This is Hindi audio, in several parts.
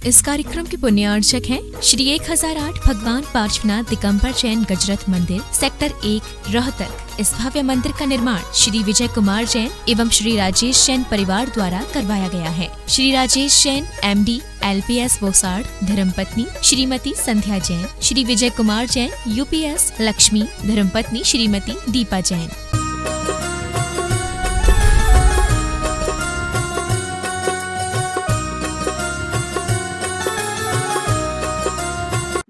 इस कार्यक्रम के पुण्यार्चक हैं श्री 1008 भगवान पार्श्वनाथ दिगंबर जैन गजरथ मंदिर, सेक्टर 1, रोहतक। इस भव्य मंदिर का निर्माण श्री विजय कुमार जैन एवं श्री राजेश जैन परिवार द्वारा करवाया गया है। श्री राजेश जैन MD LPS बोसाड़, धर्मपत्नी श्रीमती संध्या जैन, श्री विजय कुमार जैन UPS लक्ष्मी, धर्मपत्नी श्रीमती दीपा जैन।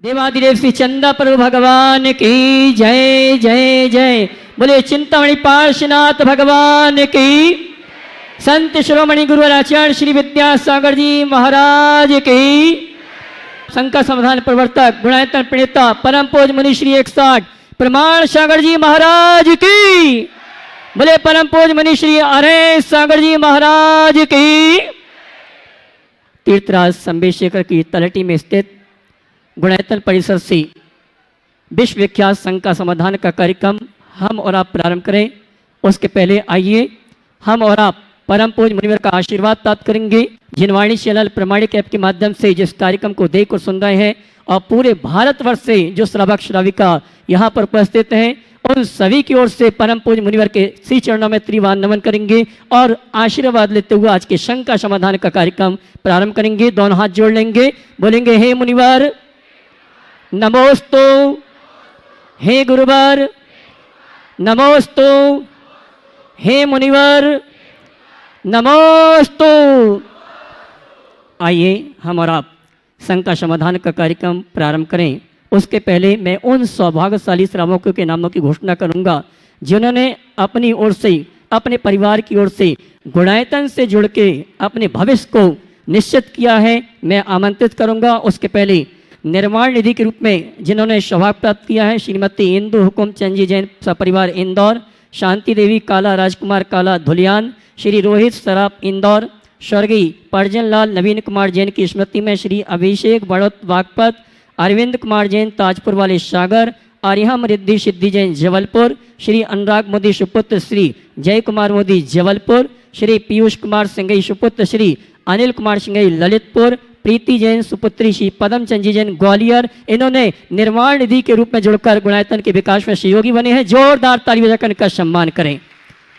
देवादिदेव श्री चंदा प्रभु भगवान की जय जय जय। बोले चिंतामणि पार्श्वनाथ भगवान की, संत शिरोमणि गुरुवर आचार्य श्री विद्यासागर जी महाराज की, शंकर समाधान प्रवर्तक गुणायतन प्रणेता परम पूज मुनि श्री 160 प्रमाण सागर जी महाराज की। बोले परम पूज मुनि श्री अरे सागर जी महाराज की। तीर्थराज संबेशेखर की तलहटी में स्थित गुणायतन परिसर से विश्व विख्यात शंका समाधान का कार्यक्रम हम और आप प्रारंभ करें। उसके पहले आइए हम और आप परम पूज मुनिवर का आशीर्वाद प्राप्त करेंगे, जिनवाणी चैनल प्रमाणिक ऐप के माध्यम से जिस कार्यक्रम को देख और सुन रहे हैं और पूरे भारतवर्ष से जो श्रावक श्राविका यहाँ पर उपस्थित हैं, उन सभी की ओर से परम पूज मुनिवर के श्री चरणों में त्रिवार नमन करेंगे और आशीर्वाद लेते हुए आज के शंका समाधान का कार्यक्रम प्रारंभ करेंगे। दोनों हाथ जोड़ लेंगे, बोलेंगे हे मुनिवर नमोस्तु, हे गुरुवर नमोस्तु, हे मुनिवर नमोस्तु। आइए हम और आप शंका समाधान का कार्यक्रम प्रारंभ करें। उसके पहले मैं उन सौभाग्यशाली श्रावकों के नामों की घोषणा करूंगा जिन्होंने अपनी ओर से, अपने परिवार की ओर से गुणायतन से जुड़ के अपने भविष्य को निश्चित किया है। मैं आमंत्रित करूंगा। उसके पहले निर्माण निधि के रूप में जिन्होंने सौभाग्य प्राप्त किया है, श्रीमती इंदु हुकुम चंद जी जैन सपरिवार इंदौर, शांति देवी काला राजकुमार काला धुलियान, श्री रोहित सराफ इंदौर, स्वर्गीय परजन लाल नवीन कुमार जैन की स्मृति में श्री अभिषेक बड़ौत बागपत, अरविंद कुमार जैन ताजपुर वाले सागर, आर्यम रिद्धि सिद्धि जैन जबलपुर, श्री अनुराग मोदी सुपुत्र श्री जय कुमार मोदी जबलपुर, श्री पीयूष कुमार सिंघई सुपुत्र श्री अनिल कुमार सिंघई ललितपुर, प्रीति जैन सुपुत्री श्री पदम चंद जी जैन ग्वालियर। इन्होंने निर्माण निधि के रूप में जुड़कर गुणायतन के विकास में सहयोगी बने हैं। जोरदार ताली बजाकर इनका सम्मान करें।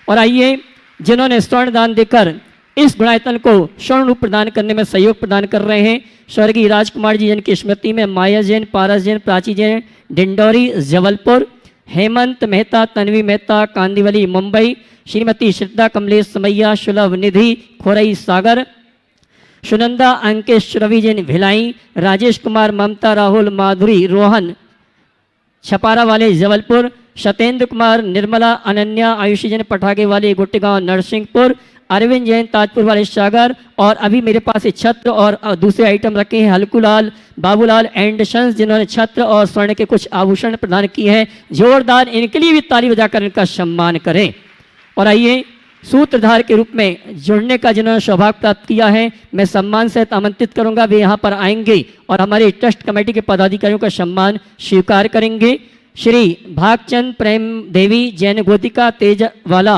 और आइए जिन्होंने स्वर्ण दान देकर इस गुणायतन को स्वर्ण रूप प्रदान करने में सहयोग प्रदान कर रहे हैं, स्वर्गीय राजकुमार जी जैन की स्मृति में माया जैन, पारस जैन, प्राची जैन डिंडोरी जबलपुर, हेमंत मेहता, तन्वी मेहता कांदिवली मुंबई, श्रीमती श्रद्धा कमलेश समैया सुलभ निधि खोरई सागर, सुनंदा अंकेश रवि जैन भिलाई, राजेश कुमार ममता राहुल माधुरी रोहन छपारा वाले जबलपुर, सत्येंद्र कुमार निर्मला अनन्या आयुषी जैन पठागे वाले गुट्टीगांव नरसिंहपुर, अरविंद जैन ताजपुर वाले सागर। और अभी मेरे पास छत्र और दूसरे आइटम रखे हैं, हल्कूलाल बाबूलाल एंड सन्स जिन्होंने छत्र और स्वर्ण के कुछ आभूषण प्रदान किए हैं। जोरदार इनके लिए भी ताली बजाकर इनका सम्मान करें। और आइए सूत्रधार के रूप में जुड़ने का जिन्होंने सौभाग्य प्राप्त किया है, मैं सम्मान से आमंत्रित करूंगा। वे यहाँ पर आएंगे और हमारे ट्रस्ट कमेटी के पदाधिकारियों का सम्मान स्वीकार करेंगे। श्री भागचंद प्रेम देवी जैन गोतिका तेजवाला,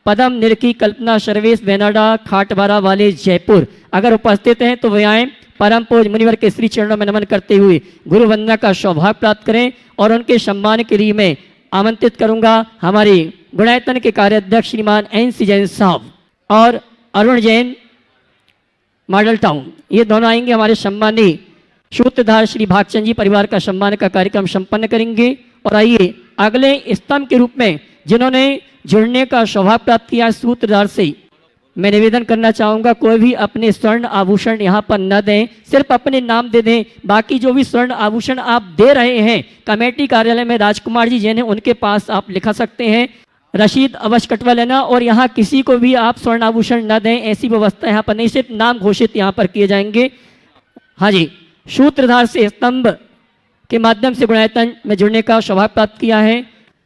पदम निरकी कल्पना सर्वेश बेनाडा खाटवारा वाले जयपुर अगर उपस्थित हैं तो वे आए। परम पूज मुनिवर के श्री चरणों में नमन करते हुए गुरु वंदना का सौभाग्य प्राप्त करें। और उनके सम्मान के लिए मैं आमंत्रित करूंगा हमारे गुणायतन के कार्याध्यक्ष श्रीमान NC जैन साहब और अरुण जैन मॉडल टाउन, ये दोनों आएंगे। हमारे सम्मानीय सूत्रधार श्री भागचंद जी परिवार का सम्मान का कार्यक्रम संपन्न करेंगे। और आइए अगले स्तंभ के रूप में जिन्होंने जुड़ने का सौभाग्य प्राप्त किया है सूत्रधार से, मैं निवेदन करना चाहूँगा कोई भी अपने स्वर्ण आभूषण यहाँ पर न दें, सिर्फ अपने नाम दे दें। बाकी जो भी स्वर्ण आभूषण आप दे रहे हैं कमेटी कार्यालय में राजकुमार जी जैन है उनके पास आप लिखा सकते हैं, रसीद अवश्य कटवा लेना। और यहाँ किसी को भी आप स्वर्ण आभूषण न दें, ऐसी व्यवस्था यहाँ पर नहीं, सिर्फ नाम घोषित यहाँ पर किए जाएंगे। हाँ जी, सूत्रधार से स्तंभ के माध्यम से गुणायतन में जुड़ने का सौभाग्य प्राप्त किया है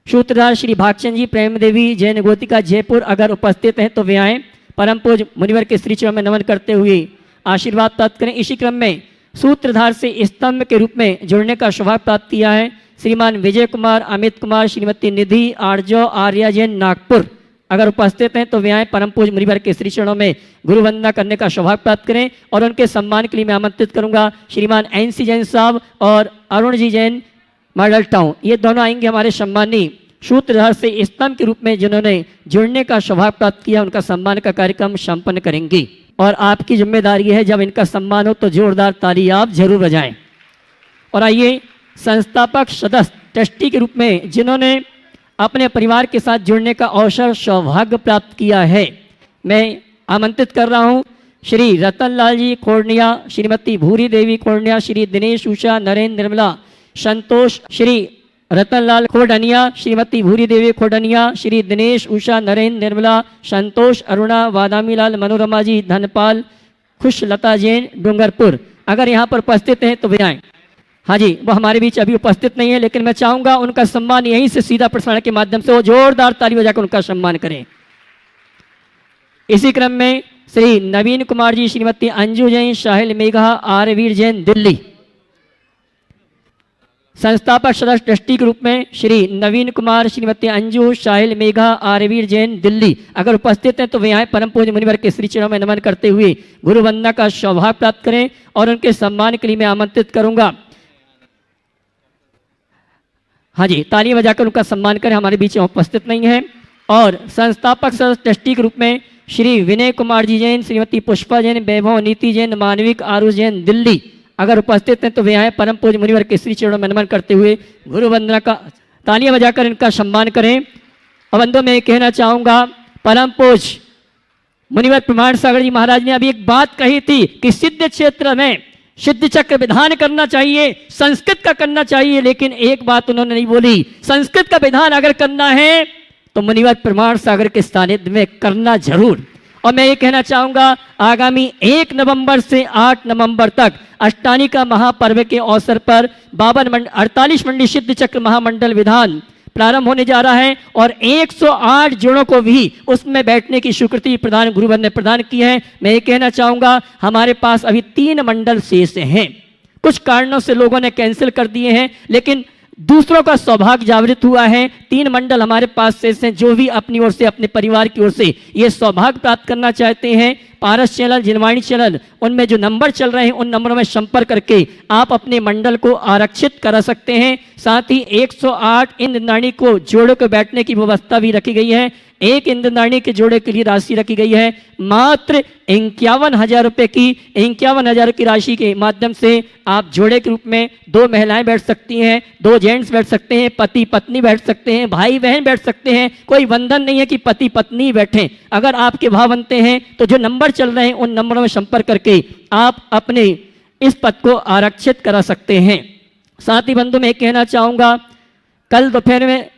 सूत्रधार श्री भागचंद जी प्रेम देवी जैन गोतिका जयपुर अगर उपस्थित हैं तो वे आए। परम पूज मुनिवर के श्री चरणों में नमन करते हुए आशीर्वाद प्राप्त करें। इसी क्रम में सूत्रधार से स्तंभ के रूप में जुड़ने का सौभाग्य प्राप्त किया है श्रीमान विजय कुमार, अमित कुमार, श्रीमती निधि आर्जो आर्या जैन नागपुर अगर उपस्थित हैं तो वे आए परम पूज्य मुनिवर के श्री चरणों में गुरु वंदना करने का सौभाग्य प्राप्त करें। और उनके सम्मान के लिए मैं आमंत्रित करूंगा श्रीमान NC जैन साहब और अरुण जी जैन मॉडल टाउन, ये दोनों आएंगे हमारे सम्मानी सूत्रधार से स्तंभ के रूप में जिन्होंने जुड़ने का सौभाग्य प्राप्त किया, उनका सम्मान का कार्यक्रम संपन्न करेंगे। और आपकी जिम्मेदारी है जब इनका सम्मान हो तो जोरदार ताली आप जरूर बजाएं। और आइए संस्थापक सदस्य ट्रस्टी के रूप में जिन्होंने अपने परिवार के साथ जुड़ने का अवसर सौभाग्य प्राप्त किया है, मैं आमंत्रित कर रहा हूं श्री रतनलाल जी खोड़निया, श्रीमती भूरी देवी खोड़निया, श्री दिनेश उषा, नरेंद्र निर्मला संतोष, श्री रतनलाल खोडनिया, श्रीमती भूरी देवी खोडनिया, श्री दिनेश उषा, नरेंद्र निर्मला संतोष, अरुणा, वादामीलाल, मनोरमा जी धनपाल, खुशलता जैन डूंगरपुर, अगर यहाँ पर उपस्थित हैं तो वे आएं। हाँ जी, वो हमारे बीच अभी उपस्थित नहीं है, लेकिन मैं चाहूंगा उनका सम्मान यहीं से सीधा प्रसारण के माध्यम से वो जोरदार ताली बजाकर उनका सम्मान करें। इसी क्रम में श्री नवीन कुमार जी, श्रीमती अंजू जैन, साहिल मेघा, आरवीर जैन दिल्ली। संस्थापक सदस्य ट्रस्टी के रूप में श्री नवीन कुमार, श्रीमती अंजू, साहिल मेघा, आरवीर जैन दिल्ली, अगर उपस्थित हैं तो वे आए परम पूज्य मुनिवर के श्री चरणों में नमन करते हुए गुरु वंदना का सौभाग्य प्राप्त करें। और उनके सम्मान के लिए मैं आमंत्रित करूंगा, हाँ जी, तालियां बजाकर उनका सम्मान करें, हमारे बीच उपस्थित नहीं है। और संस्थापक सदस्य ट्रस्टी के रूप में श्री विनय कुमार जी जैन, श्रीमती पुष्पा जैन, वैभव नीति जैन, मानविक आरुष जैन दिल्ली, अगर उपस्थित हैं तो वे आए परम पूज्य मुनिवर के श्री चरणों में नमन करते हुए गुरु वंदना का तालियां बजाकर इनका सम्मान करें। और बंधुओं मैं कहना चाहूंगा, परम पूज्य मुनिवर प्रमाण सागर जी महाराज ने अभी एक बात कही थी कि सिद्ध क्षेत्र में सिद्ध चक्र विधान करना चाहिए, संस्कृत का करना चाहिए, लेकिन एक बात उन्होंने नहीं बोली, संस्कृत का विधान अगर करना है तो मुनिवर प्रमाण सागर के सानिध्य में करना जरूर। और मैं ये कहना चाहूंगा, आगामी 1 नवंबर से 8 नवंबर तक अष्टानी का महापर्व के अवसर पर 48 मंडी सिद्ध चक्र महामंडल विधान प्रारंभ होने जा रहा है और 108 जोड़ों को भी उसमें बैठने की स्वीकृति प्रदान गुरुवर ने प्रदान की है। मैं ये कहना चाहूंगा, हमारे पास अभी 3 मंडल शेष हैं, कुछ कारणों से लोगों ने कैंसिल कर दिए हैं, लेकिन दूसरों का सौभाग्य जागृत हुआ है। 3 मंडल हमारे पास शेष हैं, जो भी अपनी ओर से अपने परिवार की ओर से ये सौभाग्य प्राप्त करना चाहते हैं, पारस चैनल, जिनवाणी चैनल, उनमें जो नंबर चल रहे हैं उन नंबरों में संपर्क करके आप अपने मंडल को आरक्षित करा सकते हैं। साथ ही 108 इंद्रनाणी को जोड़े को बैठने की व्यवस्था भी रखी गई है। एक इंद्रनाणी के जोड़े के लिए राशि रखी गई है मात्र 51,000 रुपये की। 51,000 की राशि के माध्यम से आप जोड़े के रूप में 2 महिलाएं बैठ सकती हैं, 2 जेंट्स बैठ सकते हैं, पति पत्नी बैठ सकते हैं, भाई बहन बैठ सकते हैं। कोई बंधन नहीं है कि पति पत्नी बैठें। अगर आपके भाव बनते हैं तो जो नंबर चल रहे हैं उन नंबरों में संपर्क करके आप अपने इस पद को आरक्षित करा सकते हैं। साथ ही बंधु मैं कहना चाहूंगा, कल दोपहर में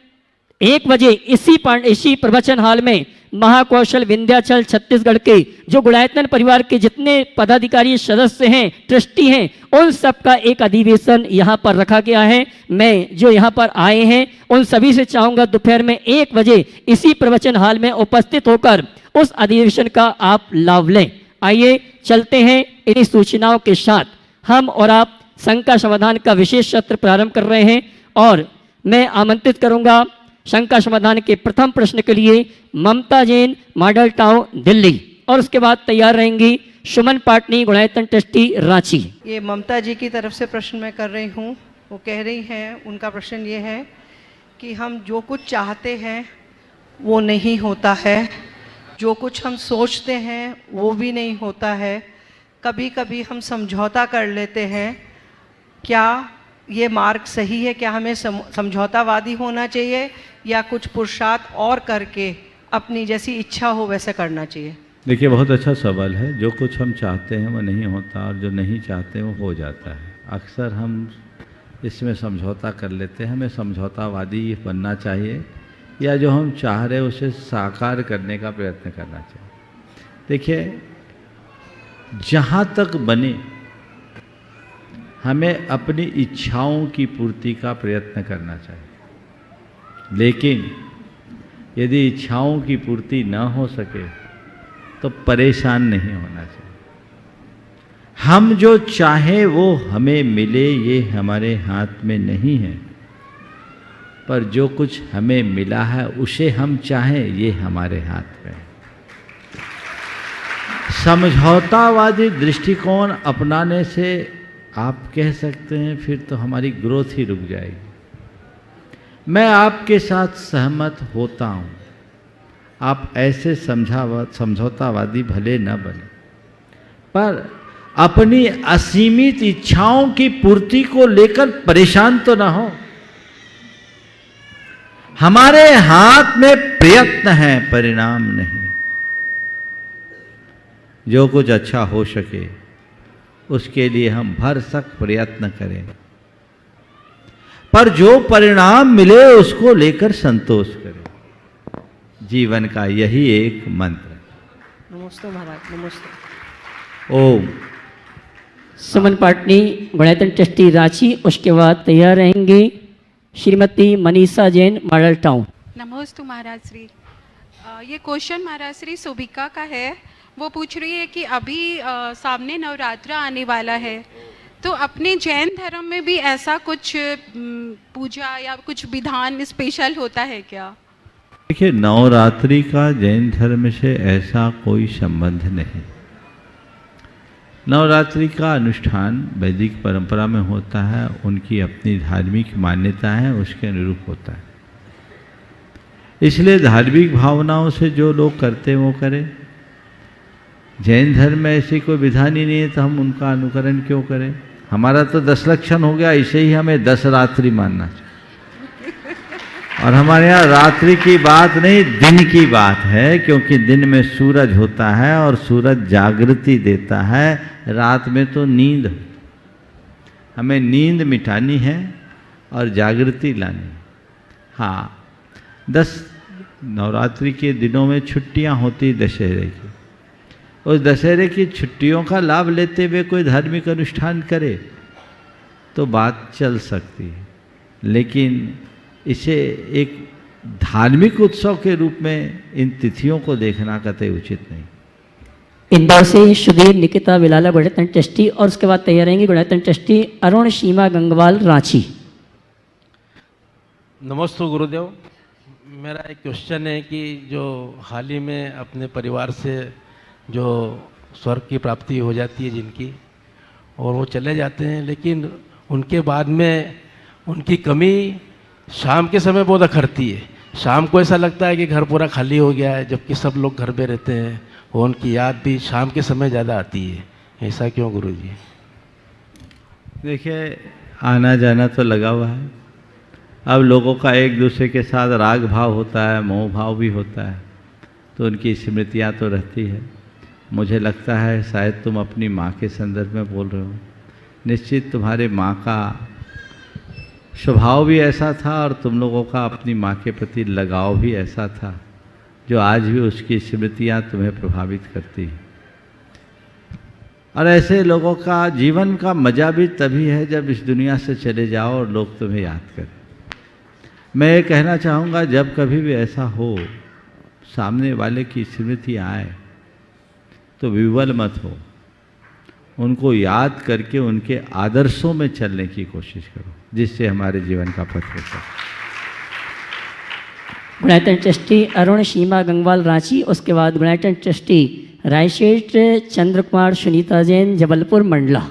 1 बजे इसी प्रवचन हॉल में महाकौशल विंध्याचल छत्तीसगढ़ के जो गुणायतन परिवार के जितने पदाधिकारी सदस्य हैं, ट्रस्टी हैं, उन सब का एक अधिवेशन यहाँ पर रखा गया है। मैं जो यहाँ पर आए हैं उन सभी से चाहूँगा दोपहर में 1 बजे इसी प्रवचन हॉल में उपस्थित होकर उस अधिवेशन का आप लाभ लें। आइए चलते हैं इन्हीं सूचनाओं के साथ। हम और आप शंका समाधान का विशेष सत्र प्रारंभ कर रहे हैं और मैं आमंत्रित करूंगा शंका समाधान के प्रथम प्रश्न के लिए ममता जैन, मॉडल टाउन दिल्ली, और उसके बाद तैयार रहेंगी सुमन पाटनी, गुणायतन ट्रस्टी, रांची। ये ममता जी की तरफ से प्रश्न मैं कर रही हूँ। वो कह रही हैं, उनका प्रश्न ये है कि हम जो कुछ चाहते हैं वो नहीं होता है, जो कुछ हम सोचते हैं वो भी नहीं होता है, कभी कभी हम समझौता कर लेते हैं। क्या ये मार्ग सही है? क्या हमें समझौतावादी होना चाहिए या कुछ पुरुषार्थ और करके अपनी जैसी इच्छा हो वैसे करना चाहिए? देखिए, बहुत अच्छा सवाल है। जो कुछ हम चाहते हैं वो नहीं होता और जो नहीं चाहते वो हो जाता है। अक्सर हम इसमें समझौता कर लेते हैं। हमें समझौतावादी बनना चाहिए या जो हम चाह रहे हैं उसे साकार करने का प्रयत्न करना चाहिए। देखिए, जहाँ तक बने हमें अपनी इच्छाओं की पूर्ति का प्रयत्न करना चाहिए, लेकिन यदि इच्छाओं की पूर्ति न हो सके तो परेशान नहीं होना चाहिए। हम जो चाहें वो हमें मिले ये हमारे हाथ में नहीं है। पर जो कुछ हमें मिला है उसे हम चाहें, ये हमारे हाथ में है। समझौतावादी दृष्टिकोण अपनाने से आप कह सकते हैं फिर तो हमारी ग्रोथ ही रुक जाएगी। मैं आपके साथ सहमत होता हूँ, आप ऐसे समझौतावादी भले न बने, पर अपनी असीमित इच्छाओं की पूर्ति को लेकर परेशान तो ना हो। हमारे हाथ में प्रयत्न है, परिणाम नहीं। जो कुछ अच्छा हो सके उसके लिए हम भरसक प्रयत्न करें, पर जो परिणाम मिले उसको लेकर संतोष करें। जीवन का यही एक मंत्र है। नमस्ते महाराज, नमस्ते। ओम। सुमन पाटनी गुणायतन ट्रस्टी रांची, उसके बाद तैयार रहेंगे श्रीमती मनीषा जैन, मॉडल टाउन। नमोस्तु महाराज श्री। ये क्वेश्चन महाराज श्री सुभिका का है। वो पूछ रही है कि अभी सामने नवरात्र आने वाला है, तो अपने जैन धर्म में भी ऐसा कुछ पूजा या कुछ विधान स्पेशल होता है क्या? देखिए, नवरात्रि का जैन धर्म से ऐसा कोई संबंध नहीं। नवरात्रि का अनुष्ठान वैदिक परंपरा में होता है, उनकी अपनी धार्मिक मान्यता है, उसके अनुरूप होता है। इसलिए धार्मिक भावनाओं से जो लोग करते हैं वो करें। जैन धर्म में ऐसी कोई विधान ही नहीं है तो हम उनका अनुकरण क्यों करें? हमारा तो 10 लक्षण हो गया, इसे ही हमें 10 रात्रि मानना चाहिए। और हमारे यहाँ रात्रि की बात नहीं, दिन की बात है, क्योंकि दिन में सूरज होता है और सूरज जागृति देता है, रात में तो नींद। हमें नींद मिटानी है और जागृति लानी। हाँ, 10 नवरात्रि के दिनों में छुट्टियाँ होती दशहरे की। उस दशहरे की छुट्टियों का लाभ लेते हुए कोई धार्मिक अनुष्ठान करे तो बात चल सकती है, लेकिन इसे एक धार्मिक उत्सव के रूप में इन तिथियों को देखना कतई उचित नहीं। इंदौर से सुधीर निकिता विलाला गुणायतन ट्रस्टी, और उसके बाद तैयार रहेंगे गुणायतन ट्रस्टी अरुण सीमा गंगवाल, रांची। नमस्ते गुरुदेव। मेरा एक क्वेश्चन है कि जो हाल ही में अपने परिवार से जो स्वर्ग की प्राप्ति हो जाती है जिनकी, और वो चले जाते हैं, लेकिन उनके बाद में उनकी कमी शाम के समय बहुत अखरती है। शाम को ऐसा लगता है कि घर पूरा खाली हो गया है, जबकि सब लोग घर पे रहते हैं, और उनकी याद भी शाम के समय ज़्यादा आती है। ऐसा क्यों गुरुजी? देखिए, आना जाना तो लगा हुआ है। अब लोगों का एक दूसरे के साथ राग भाव होता है, मोह भाव भी होता है, तो उनकी स्मृतियाँ तो रहती है। मुझे लगता है शायद तुम अपनी माँ के संदर्भ में बोल रहे हो। निश्चित तुम्हारे माँ का स्वभाव भी ऐसा था और तुम लोगों का अपनी माँ के प्रति लगाव भी ऐसा था, जो आज भी उसकी स्मृतियाँ तुम्हें प्रभावित करती हैं। और ऐसे लोगों का जीवन का मज़ा भी तभी है जब इस दुनिया से चले जाओ और लोग तुम्हें याद करें। मैं ये कहना चाहूँगा, जब कभी भी ऐसा हो, सामने वाले की स्मृति आए तो विवल मत हो, उनको याद करके उनके आदर्शों में चलने की कोशिश करो, जिससे हमारे जीवन का पथ होता है। गुणायतन ट्रस्टी अरुण सीमा गंगवाल, रांची। उसके बाद गुणायतन ट्रस्टी रायशेठ चंद्र कुमार सुनीता जैन, जबलपुर मंडला।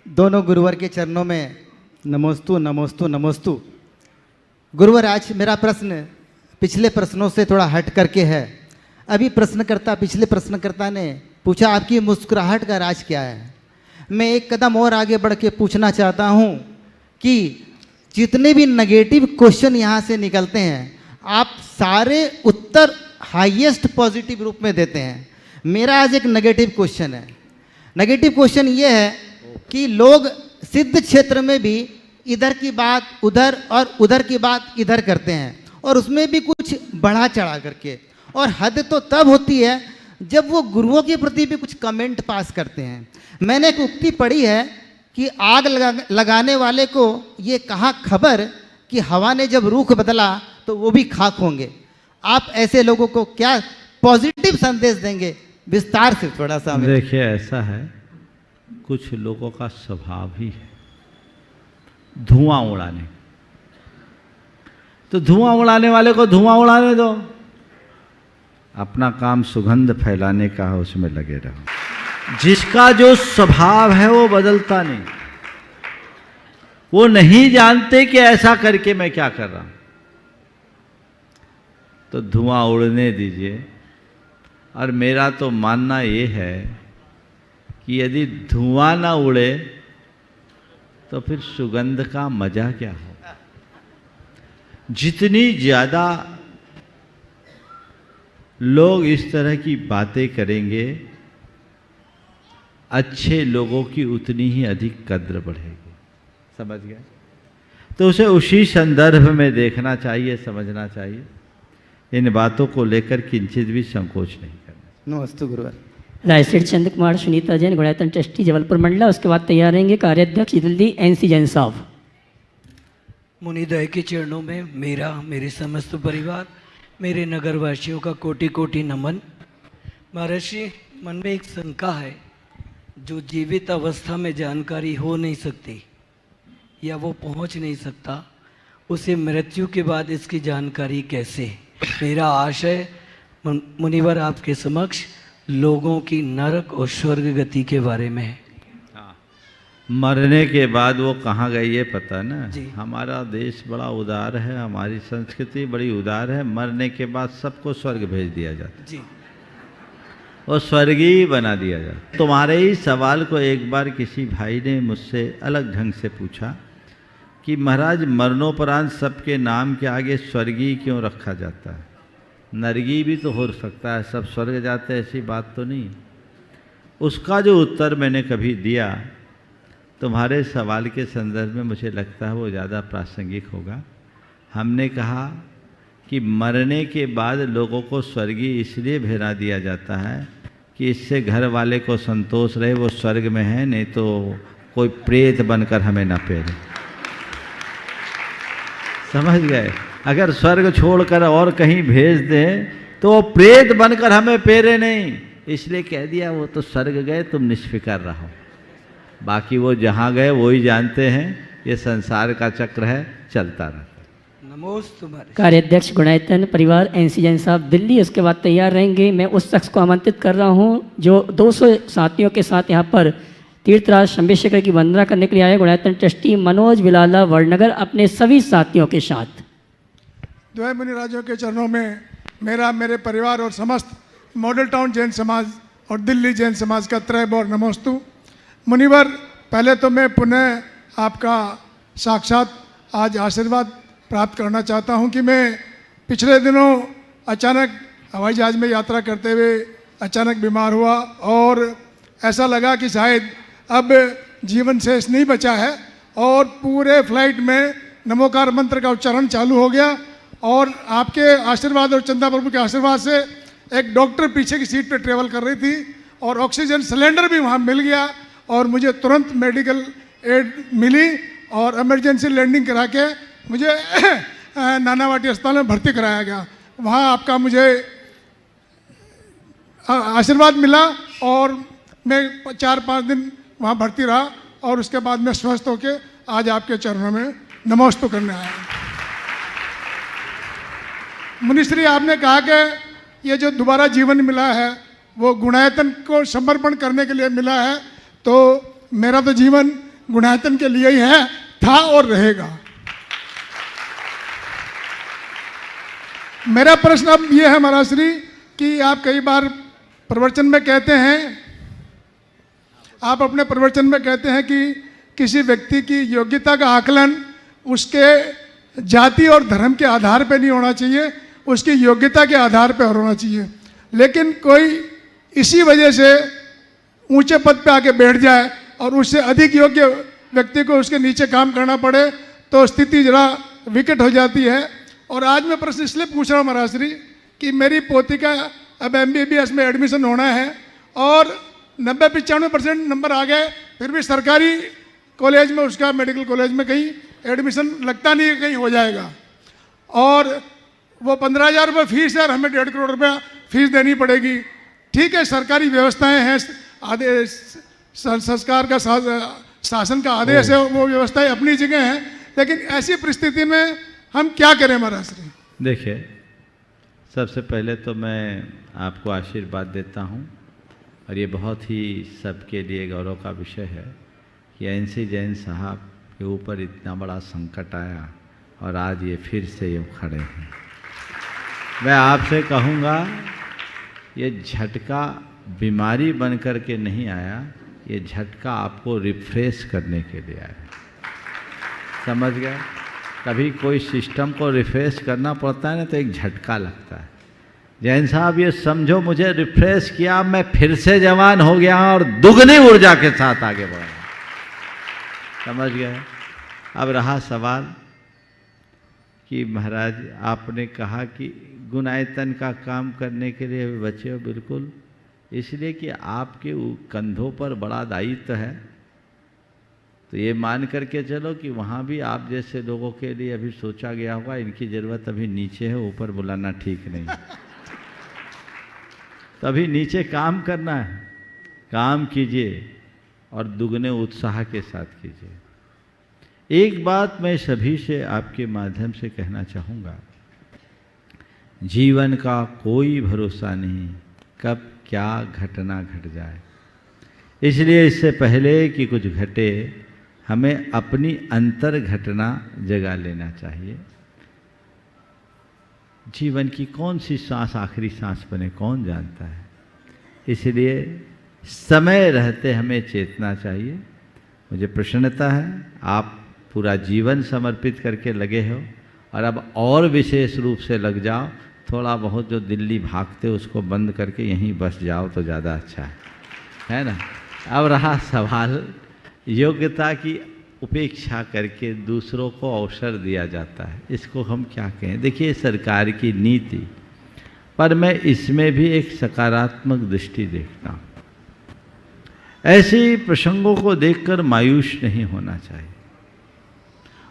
दोनों गुरुवर के चरणों में नमोस्तु नमोस्तु नमोस्तु। गुरुवर, आज मेरा प्रश्न पिछले प्रश्नों से थोड़ा हट करके है। अभी पिछले प्रश्नकर्ता ने पूछा आपकी मुस्कुराहट का राज क्या है। मैं एक कदम और आगे बढ़ के पूछना चाहता हूँ कि जितने भी नेगेटिव क्वेश्चन यहाँ से निकलते हैं, आप सारे उत्तर हाईएस्ट पॉजिटिव रूप में देते हैं। मेरा आज एक नेगेटिव क्वेश्चन है। नेगेटिव क्वेश्चन ये है कि लोग सिद्ध क्षेत्र में भी इधर की बात उधर और उधर की बात इधर करते हैं, और उसमें भी कुछ बढ़ा चढ़ा करके, और हद तो तब होती है जब वो गुरुओं के प्रति भी कुछ कमेंट पास करते हैं। मैंने एक उक्ति पढ़ी है कि आग लगाने वाले को ये कहा खबर कि हवा ने जब रुख बदला तो वो भी खाक होंगे। आप ऐसे लोगों को क्या पॉजिटिव संदेश देंगे? विस्तार से थोड़ा सा। देखिए, ऐसा है, कुछ लोगों का स्वभाव ही है धुआं उड़ाने। तो धुआं उड़ाने वाले को धुआं उड़ाने दो, अपना काम सुगंध फैलाने का है, उसमें लगे रहो। जिसका जो स्वभाव है वो बदलता नहीं, वो नहीं जानते कि ऐसा करके मैं क्या कर रहा हूं, तो धुआं उड़ने दीजिए। और मेरा तो मानना ये है कि यदि धुआं ना उड़े तो फिर सुगंध का मजा क्या हो। जितनी ज़्यादा लोग इस तरह की बातें करेंगे, अच्छे लोगों की उतनी ही अधिक कद्र बढ़ेगी। समझ गए? तो उसे उसी संदर्भ में देखना चाहिए, समझना चाहिए। इन बातों को लेकर किंचित भी संकोच नहीं करना। नमस्ते गुरुवर। रायसेठ चंद्र कुमार सुनीता जैन, गुणायतन ट्रस्टी जबलपुर मंडला। उसके बाद तैयार रहेंगे कार्याध्यक्ष दिल्ली NC जैन साहब। मुनिदय के चरणों में मेरा, मेरे समस्त परिवार, मेरे नगरवासियों का कोटि कोटि नमन। महर्षि, मन में एक शंका है, जो जीवित अवस्था में जानकारी हो नहीं सकती या वो पहुंच नहीं सकता, उसे मृत्यु के बाद इसकी जानकारी कैसे? मेरा आशय मुनिवर आपके समक्ष लोगों की नरक और स्वर्ग गति के बारे में है। मरने के बाद वो कहाँ गए ये पता ना जी। हमारा देश बड़ा उदार है, हमारी संस्कृति बड़ी उदार है। मरने के बाद सबको स्वर्ग भेज दिया जाता जी। और स्वर्गीय बना दिया जाता। तुम्हारे ही सवाल को एक बार किसी भाई ने मुझसे अलग ढंग से पूछा कि महाराज, मरणोपरांत सबके नाम के आगे स्वर्गीय क्यों रखा जाता है? नरगी भी तो हो सकता है, सब स्वर्ग जाते हैं, ऐसी बात तो नहीं। उसका जो उत्तर मैंने कभी दिया तुम्हारे सवाल के संदर्भ में मुझे लगता है वो ज़्यादा प्रासंगिक होगा। हमने कहा कि मरने के बाद लोगों को स्वर्गीय इसलिए भेजा दिया जाता है कि इससे घर वाले को संतोष रहे, वो स्वर्ग में है, नहीं तो कोई प्रेत बनकर हमें न पेरे। समझ गए? अगर स्वर्ग छोड़कर और कहीं भेज दें तो वो प्रेत बनकर हमें पेरे नहीं, इसलिए कह दिया वो तो स्वर्ग गए, तुम निष्फिकर रहो। बाकी वो जहाँ गए वो ही जानते हैं, ये संसार का चक्र है, चलता रहता है। नमोस्तु तुम्हारे। कार्याध्यक्ष गुणायतन परिवार NC जैन साहब दिल्ली। उसके बाद तैयार रहेंगे। मैं उस शख्स को आमंत्रित कर रहा हूं जो 200 साथियों के साथ यहां पर तीर्थराज शंभेशेखर की वंदना करने के लिए आए। गुणायतन ट्रस्टी मनोज विलाला वड़नगर अपने सभी साथियों के साथ। द्वय मुनिराजों के चरणों में मेरा, मेरे परिवार और समस्त मॉडल टाउन जैन समाज और दिल्ली जैन समाज का त्रैबोर नमोस्तु। मुनिवर, पहले तो मैं पुनः आपका साक्षात आज आशीर्वाद प्राप्त करना चाहता हूं कि मैं पिछले दिनों अचानक हवाई जहाज़ में यात्रा करते हुए अचानक बीमार हुआ और ऐसा लगा कि शायद अब जीवन शेष नहीं बचा है, और पूरे फ्लाइट में नमोकार मंत्र का उच्चारण चालू हो गया। और आपके आशीर्वाद और चंदा प्रभु के आशीर्वाद से एक डॉक्टर पीछे की सीट पर ट्रेवल कर रही थी और ऑक्सीजन सिलेंडर भी वहाँ मिल गया और मुझे तुरंत मेडिकल एड मिली और इमरजेंसी लैंडिंग करा के मुझे नानावाटी अस्पताल में भर्ती कराया गया। वहाँ आपका मुझे आशीर्वाद मिला और मैं 4-5 दिन वहाँ भर्ती रहा और उसके बाद मैं स्वस्थ होकर आज आपके चरणों में नमोस्तु करने आया। मुनिश्री, आपने कहा कि ये जो दोबारा जीवन मिला है वो गुणायतन को समर्पण करने के लिए मिला है, तो मेरा तो जीवन गुणायतन के लिए ही है, था और रहेगा। मेरा प्रश्न अब ये है महाराज श्री कि आप कई बार प्रवचन में कहते हैं, आप अपने प्रवचन में कहते हैं कि किसी व्यक्ति की योग्यता का आकलन उसके जाति और धर्म के आधार पर नहीं होना चाहिए, उसकी योग्यता के आधार पर होना चाहिए। लेकिन कोई इसी वजह से ऊंचे पद पे आके बैठ जाए और उससे अधिक योग्य व्यक्ति को उसके नीचे काम करना पड़े तो स्थिति जरा विकट हो जाती है। और आज मैं प्रश्न इसलिए पूछ रहा हूँ महाराज श्री कि मेरी पोती का अब MBBS में एडमिशन होना है और 90-95% नंबर आ गए, फिर भी सरकारी कॉलेज में, उसका मेडिकल कॉलेज में कहीं एडमिशन लगता नहीं है, कहीं हो जाएगा। और वो 15,000 रुपये फीस है और हमें 1.5 करोड़ रुपया फीस देनी पड़ेगी। ठीक है, सरकारी व्यवस्थाएं हैं, आदेश संस्कार का शासन का आदेश है, वो व्यवस्थाएं अपनी जगह हैं, लेकिन ऐसी परिस्थिति में हम क्या करें महाराज श्री? देखिए, सबसे पहले तो मैं आपको आशीर्वाद देता हूँ, और ये बहुत ही सबके लिए गौरव का विषय है कि एनसी जैन साहब के ऊपर इतना बड़ा संकट आया और आज ये फिर से ये खड़े हैं। मैं आपसे कहूँगा, ये झटका बीमारी बन कर के नहीं आया, ये झटका आपको रिफ्रेश करने के लिए आया। समझ गए? कभी कोई सिस्टम को रिफ्रेश करना पड़ता है ना, तो एक झटका लगता है। जैन साहब ये समझो, मुझे रिफ्रेश किया, मैं फिर से जवान हो गया और दुगनी ऊर्जा के साथ आगे बढ़ रहा। समझ गए? अब रहा सवाल कि महाराज आपने कहा कि गुणायतन का काम करने के लिए बचे हो। बिल्कुल, इसलिए कि आपके कंधों पर बड़ा दायित्व है, तो ये मान करके चलो कि वहाँ भी आप जैसे लोगों के लिए अभी सोचा गया होगा, इनकी ज़रूरत अभी नीचे है, ऊपर बुलाना ठीक नहीं। तो अभी नीचे काम करना है, काम कीजिए और दुगने उत्साह के साथ कीजिए। एक बात मैं सभी से आपके माध्यम से कहना चाहूँगा, जीवन का कोई भरोसा नहीं, कब क्या घटना घट जाए। इसलिए इससे पहले कि कुछ घटे, हमें अपनी अंतर घटना जगा लेना चाहिए। जीवन की कौन सी सांस आखिरी सांस बने कौन जानता है। इसलिए समय रहते हमें चेतना चाहिए। मुझे प्रसन्नता है आप पूरा जीवन समर्पित करके लगे हो, और अब और विशेष रूप से लग जाओ। थोड़ा बहुत जो दिल्ली भागते उसको बंद करके यहीं बस जाओ तो ज़्यादा अच्छा है ना। अब रहा सवाल, योग्यता की उपेक्षा करके दूसरों को अवसर दिया जाता है, इसको हम क्या कहें? देखिए, सरकार की नीति, पर मैं इसमें भी एक सकारात्मक दृष्टि देखता हूँ। ऐसे प्रसंगों को देखकर मायूस नहीं होना चाहिए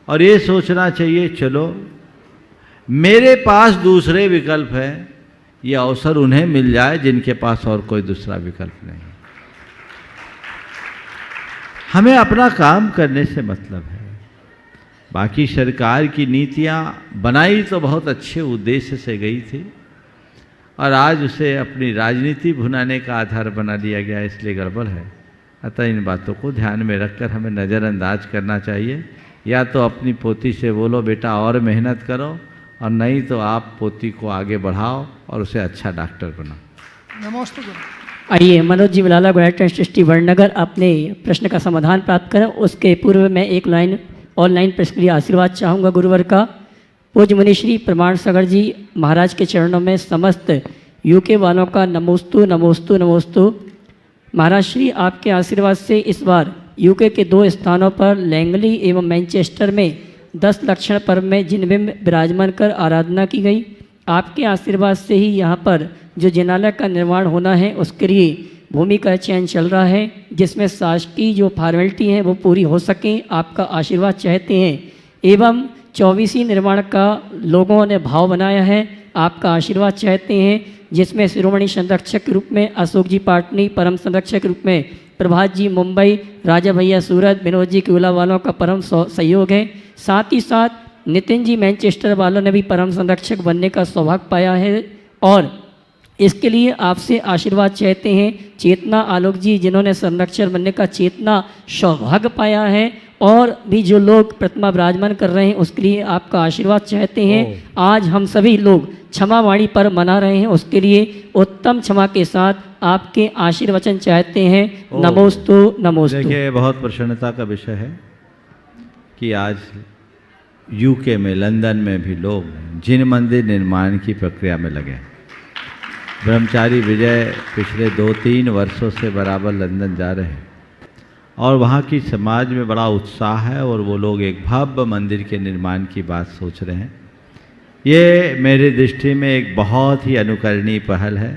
और ये सोचना चाहिए, चलो मेरे पास दूसरे विकल्प है, ये अवसर उन्हें मिल जाए जिनके पास और कोई दूसरा विकल्प नहीं। हमें अपना काम करने से मतलब है। बाकी सरकार की नीतियां बनाई तो बहुत अच्छे उद्देश्य से गई थी, और आज उसे अपनी राजनीति भुनाने का आधार बना लिया गया, इसलिए गड़बड़ है। अतः इन बातों को ध्यान में रखकर हमें नज़रअंदाज करना चाहिए। या तो अपनी पोती से बोलो बेटा और मेहनत करो, और नहीं तो आप पोती को आगे बढ़ाओ और उसे अच्छा डॉक्टर बनाओ। नमस्ते। आइए मनोज जी मलाला गुणायतन सृष्टि वड़नगर अपने प्रश्न का समाधान प्राप्त करें। उसके पूर्व मैं एक लाइन ऑनलाइन प्रक्रिया आशीर्वाद चाहूँगा गुरुवर का। पूज्य मुनि श्री प्रमाण सागर जी महाराज के चरणों में समस्त यूके वालों का नमोस्तु नमोस्तु नमोस्तु। महाराज श्री आपके आशीर्वाद से इस बार यूके के 2 स्थानों पर लैंगली एवं मैनचेस्टर में 10 लक्षण पर्व में जिनबिंब विराजमान कर आराधना की गई। आपके आशीर्वाद से ही यहाँ पर जो जिनालय का निर्माण होना है उसके लिए भूमि का चयन चल रहा है, जिसमें शासकीय जो फॉर्मेलिटी हैं वो पूरी हो सकें, आपका आशीर्वाद चाहते हैं। एवं 24वीं निर्माण का लोगों ने भाव बनाया है, आपका आशीर्वाद चाहते हैं, जिसमें शिरोमणि संरक्षक के रूप में अशोक जी पाटनी, परम संरक्षक के रूप में प्रभात जी मुंबई, राजा भैया सूरत, विनोद जी केवला वालों का परम सहयोग है। साथ ही साथ नितिन जी मैनचेस्टर वालों ने भी परम संरक्षक बनने का सौभाग्य पाया है, और इसके लिए आपसे आशीर्वाद चाहते हैं। चेतना आलोक जी जिन्होंने संरक्षक बनने का चेतना सौभाग्य पाया है, और भी जो लोग प्रतिमा विराजमान कर रहे हैं उसके लिए आपका आशीर्वाद चाहते हैं। आज हम सभी लोग क्षमा वाणी पर मना रहे हैं, उसके लिए उत्तम क्षमा के साथ आपके आशीर्वचन चाहते हैं। नमोस्तु नमोस्तु। देखिए, बहुत प्रसन्नता का विषय है कि आज यूके में, लंदन में भी लोग जिन मंदिर निर्माण की प्रक्रिया में लगे। ब्रह्मचारी विजय पिछले 2-3 वर्षों से बराबर लंदन जा रहे हैं, और वहाँ की समाज में बड़ा उत्साह है, और वो लोग एक भव्य मंदिर के निर्माण की बात सोच रहे हैं। ये मेरी दृष्टि में एक बहुत ही अनुकरणीय पहल है,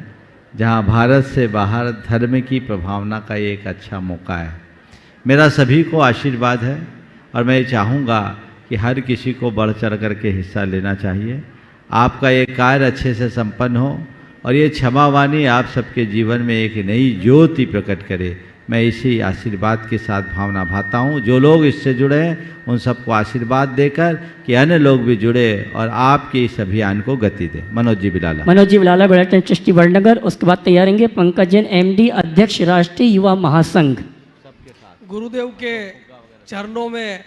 जहाँ भारत से बाहर धर्म की प्रभावना का एक अच्छा मौका है। मेरा सभी को आशीर्वाद है, और मैं चाहूँगा कि हर किसी को बढ़ चढ़ करके हिस्सा लेना चाहिए। आपका ये कार्य अच्छे से संपन्न हो, और ये क्षमावाणी आप सबके जीवन में एक नई ज्योति प्रकट करे, मैं इसी आशीर्वाद के साथ भावना भाता हूँ। जो लोग इससे जुड़े हैं उन सबको आशीर्वाद देकर कि अन्य लोग भी जुड़े और आपके इस अभियान को गति दें। मनोज जी बिलाला। मनोज जी बिलाला, गोरखपुर चिश्ती वड़नगर। उसके बाद तैयार रहेंगे पंकज जैन, MD अध्यक्ष राष्ट्रीय युवा महासंघ। गुरुदेव के चरणों में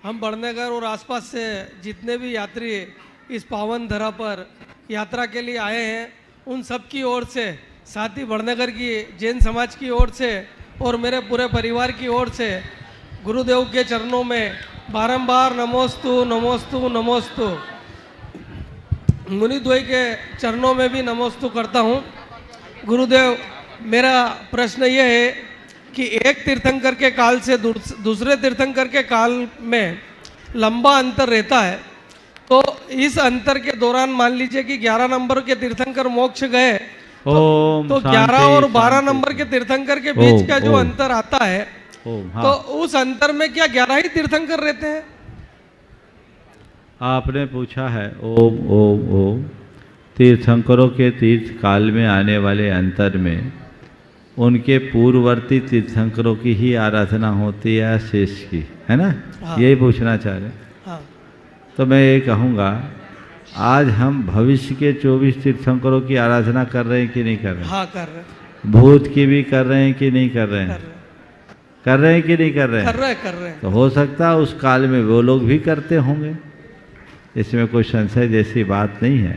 हम वड़नगर और आसपास से जितने भी यात्री इस पावन धरा पर यात्रा के लिए आए हैं उन सब की ओर से, साथ ही वड़नगर की जैन समाज की ओर से और मेरे पूरे परिवार की ओर से गुरुदेव के चरणों में बारंबार नमोस्तु नमोस्तु नमोस्तु, मुनिद्वय के चरणों में भी नमोस्तु करता हूँ। गुरुदेव, मेरा प्रश्न ये है कि एक तीर्थंकर के काल से दूसरे तीर्थंकर के काल में लंबा अंतर रहता है, तो इस अंतर के दौरान मान लीजिए कि 11 नंबर के तीर्थंकर मोक्ष गए तो 11 और 12 नंबर के तीर्थंकर के बीच का जो अंतर आता है तो उस अंतर में क्या 11 ही तीर्थंकर रहते हैं? आपने पूछा है ओम ओम ओम। तीर्थंकरों के तीर्थ काल में आने वाले अंतर में उनके पूर्ववर्ती तीर्थंकरों की ही आराधना होती है शेष की, है ना? हाँ। यही पूछना चाह रहे हैं। हाँ। तो मैं ये कहूँगा, आज हम भविष्य के 24 तीर्थंकरों की आराधना कर रहे हैं कि नहीं कर रहे हैं? हाँ, कर रहे हैं। भूत की भी कर रहे हैं कि नहीं कर रहे हैं? कर रहे हैं कि नहीं कर रहे हैं? कर रहे हैं। तो हो सकता है उस काल में वो लोग भी करते होंगे, इसमें कोई संशय जैसी बात नहीं है।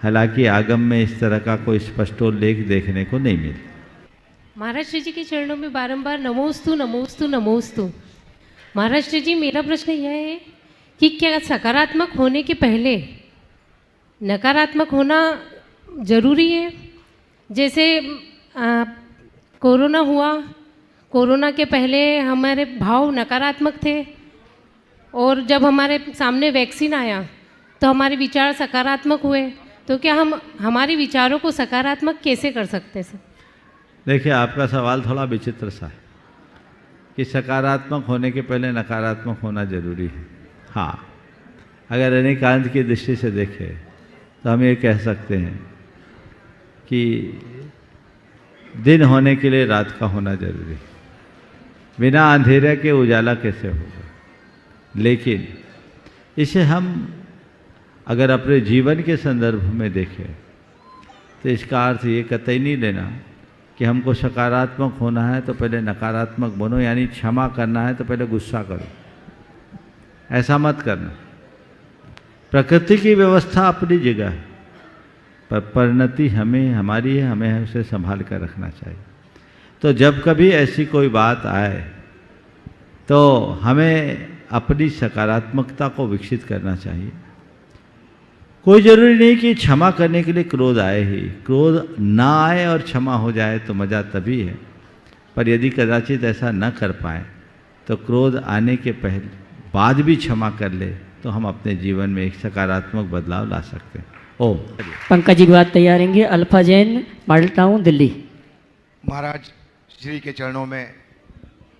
हालांकि आगम में इस तरह का कोई स्पष्टोल्लेख देखने को नहीं मिलता। महाराज श्री जी के चरणों में बारंबार नमोस्तु नमोस्तु नमोस्तु। महाराज श्री जी, मेरा प्रश्न यह है कि क्या सकारात्मक होने के पहले नकारात्मक होना जरूरी है? जैसे कोरोना हुआ, कोरोना के पहले हमारे भाव नकारात्मक थे और जब हमारे सामने वैक्सीन आया तो हमारे विचार सकारात्मक हुए, तो क्या हम हमारे विचारों को सकारात्मक कैसे कर सकते हैं? देखिए, आपका सवाल थोड़ा विचित्र सा है कि सकारात्मक होने के पहले नकारात्मक होना जरूरी है। हाँ, अगर रजनीकांत की दृष्टि से देखें तो हम ये कह सकते हैं कि दिन होने के लिए रात का होना जरूरी है। बिना अंधेरे के उजाला कैसे होगा? लेकिन इसे हम अगर अपने जीवन के संदर्भ में देखें तो इसका अर्थ ये कतई नहीं लेना कि हमको सकारात्मक होना है तो पहले नकारात्मक बनो, यानी क्षमा करना है तो पहले गुस्सा करो। ऐसा मत करना। प्रकृति की व्यवस्था अपनी जगह है, पर परिणति हमारी है, हमें उसे संभाल कर रखना चाहिए। तो जब कभी ऐसी कोई बात आए तो हमें अपनी सकारात्मकता को विकसित करना चाहिए। कोई ज़रूरी नहीं कि क्षमा करने के लिए क्रोध आए ही, क्रोध ना आए और क्षमा हो जाए तो मज़ा तभी है। पर यदि कदाचित ऐसा न कर पाए तो क्रोध आने के बाद भी क्षमा कर ले तो हम अपने जीवन में एक सकारात्मक बदलाव ला सकते हैं। ओम। पंकज जी की बात तैयार रहेंगे, Alpha Jain, Model Town, Delhi. महाराज श्री के चरणों में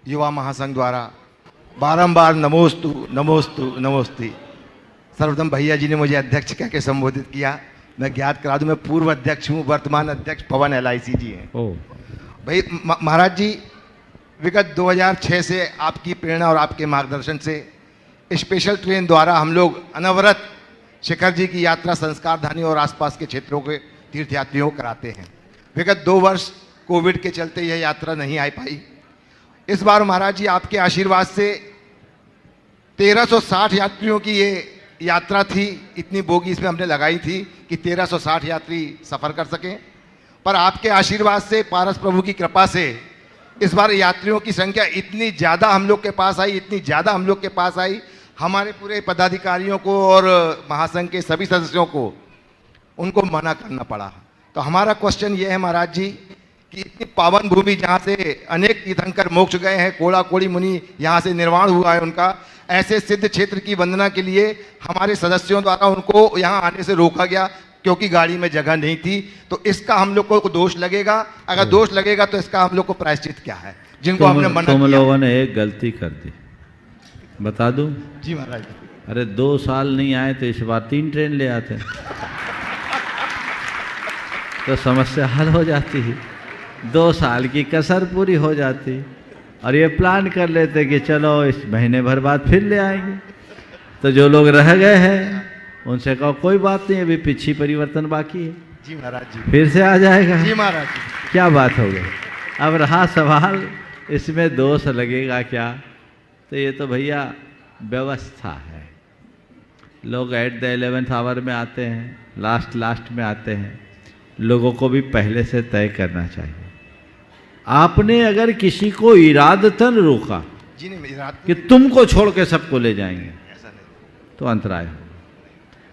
युवा महासंघ द्वारा बारंबार नमोस्तु नमोस्तु नमोस्ति। सर्वप्रथम भैया जी ने मुझे अध्यक्ष कह के संबोधित किया। मैं ज्ञात करा दूं, मैं पूर्व अध्यक्ष हूं, वर्तमान अध्यक्ष पवन LIC जी हैं। भाई महाराज जी, विगत 2006 से आपकी प्रेरणा और आपके मार्गदर्शन से स्पेशल ट्रेन द्वारा हम लोग अनवरत शिखर जी की यात्रा संस्कारधानी और आसपास के क्षेत्रों के तीर्थयात्रियों को कराते हैं। विगत 2 वर्ष कोविड के चलते यह यात्रा नहीं आ पाई। इस बार महाराज जी आपके आशीर्वाद से 1360 यात्रियों की ये यात्रा थी। इतनी बोगी इसमें हमने लगाई थी कि 1360 यात्री सफ़र कर सकें, पर आपके आशीर्वाद से, पारस प्रभु की कृपा से इस बार यात्रियों की संख्या इतनी ज़्यादा हम लोग के पास आई, इतनी ज़्यादा हम लोग के पास आई, हमारे पूरे पदाधिकारियों को और महासंघ के सभी सदस्यों को उनको मना करना पड़ा। तो हमारा क्वेश्चन ये है महाराज जी कि इतनी पावन भूमि जहाँ से अनेक तीर्थंकर मोक्ष गए हैं, कोड़ा कोड़ी मुनि यहाँ से निर्वाण हुआ है उनका, ऐसे सिद्ध क्षेत्र की वंदना के लिए हमारे सदस्यों द्वारा उनको यहाँ आने से रोका गया क्योंकि गाड़ी में जगह नहीं थी। तो इसका हम लोग को दोष लगेगा? अगर दोष लगेगा तो इसका हम लोग को प्रायश्चित क्या है जिनको हमने मना किया? तुम लोगों ने एक गलती कर दी, बता दूं? जी महाराज। अरे 2 साल नहीं आए तो इस बार 3 ट्रेन ले आते तो समस्या हल हो जाती है। 2 साल की कसर पूरी हो जाती और ये प्लान कर लेते कि चलो इस महीने भर बाद फिर ले आएंगे। तो जो लोग रह गए हैं उनसे कहो कोई बात नहीं, अभी पीछे परिवर्तन बाकी है। जी महाराज जी। फिर से आ जाएगा। जी महाराज जी। क्या बात हो गई। अब रहा सवाल इसमें दोष लगेगा क्या, तो ये तो भैया व्यवस्था है। लोग एट द 11th आवर में आते हैं, लास्ट में आते हैं। लोगों को भी पहले से तय करना चाहिए। आपने अगर किसी को इरादतन रोका जी नहीं, कि तुमको छोड़ के सबको ले जाएंगे, तो अंतराय होगा।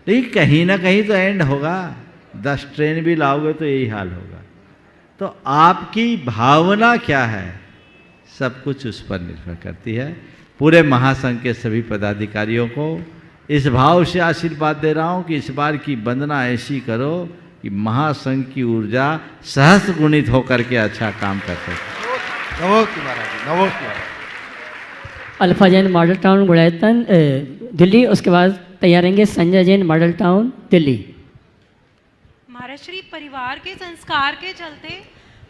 लेकिन कहीं ना कहीं तो एंड होगा। 10 ट्रेन भी लाओगे तो यही हाल होगा। तो आपकी भावना क्या है, सब कुछ उस पर निर्भर करती है। पूरे महासंघ के सभी पदाधिकारियों को इस भाव से आशीर्वाद दे रहा हूँ कि इस बार की वंदना ऐसी करो कि महासंघ की ऊर्जा सहस्र गुणित होकर के अच्छा काम कर सके। नमोस्तु महाराज, नमोस्तु महाराज। अल्फा जैन मॉडल टाउन गुड़ैतन दिल्ली, उसके बाद तैयार रहेंगे संजय जैन मॉडल टाउन दिल्ली। महाराज श्री, परिवार के संस्कार के चलते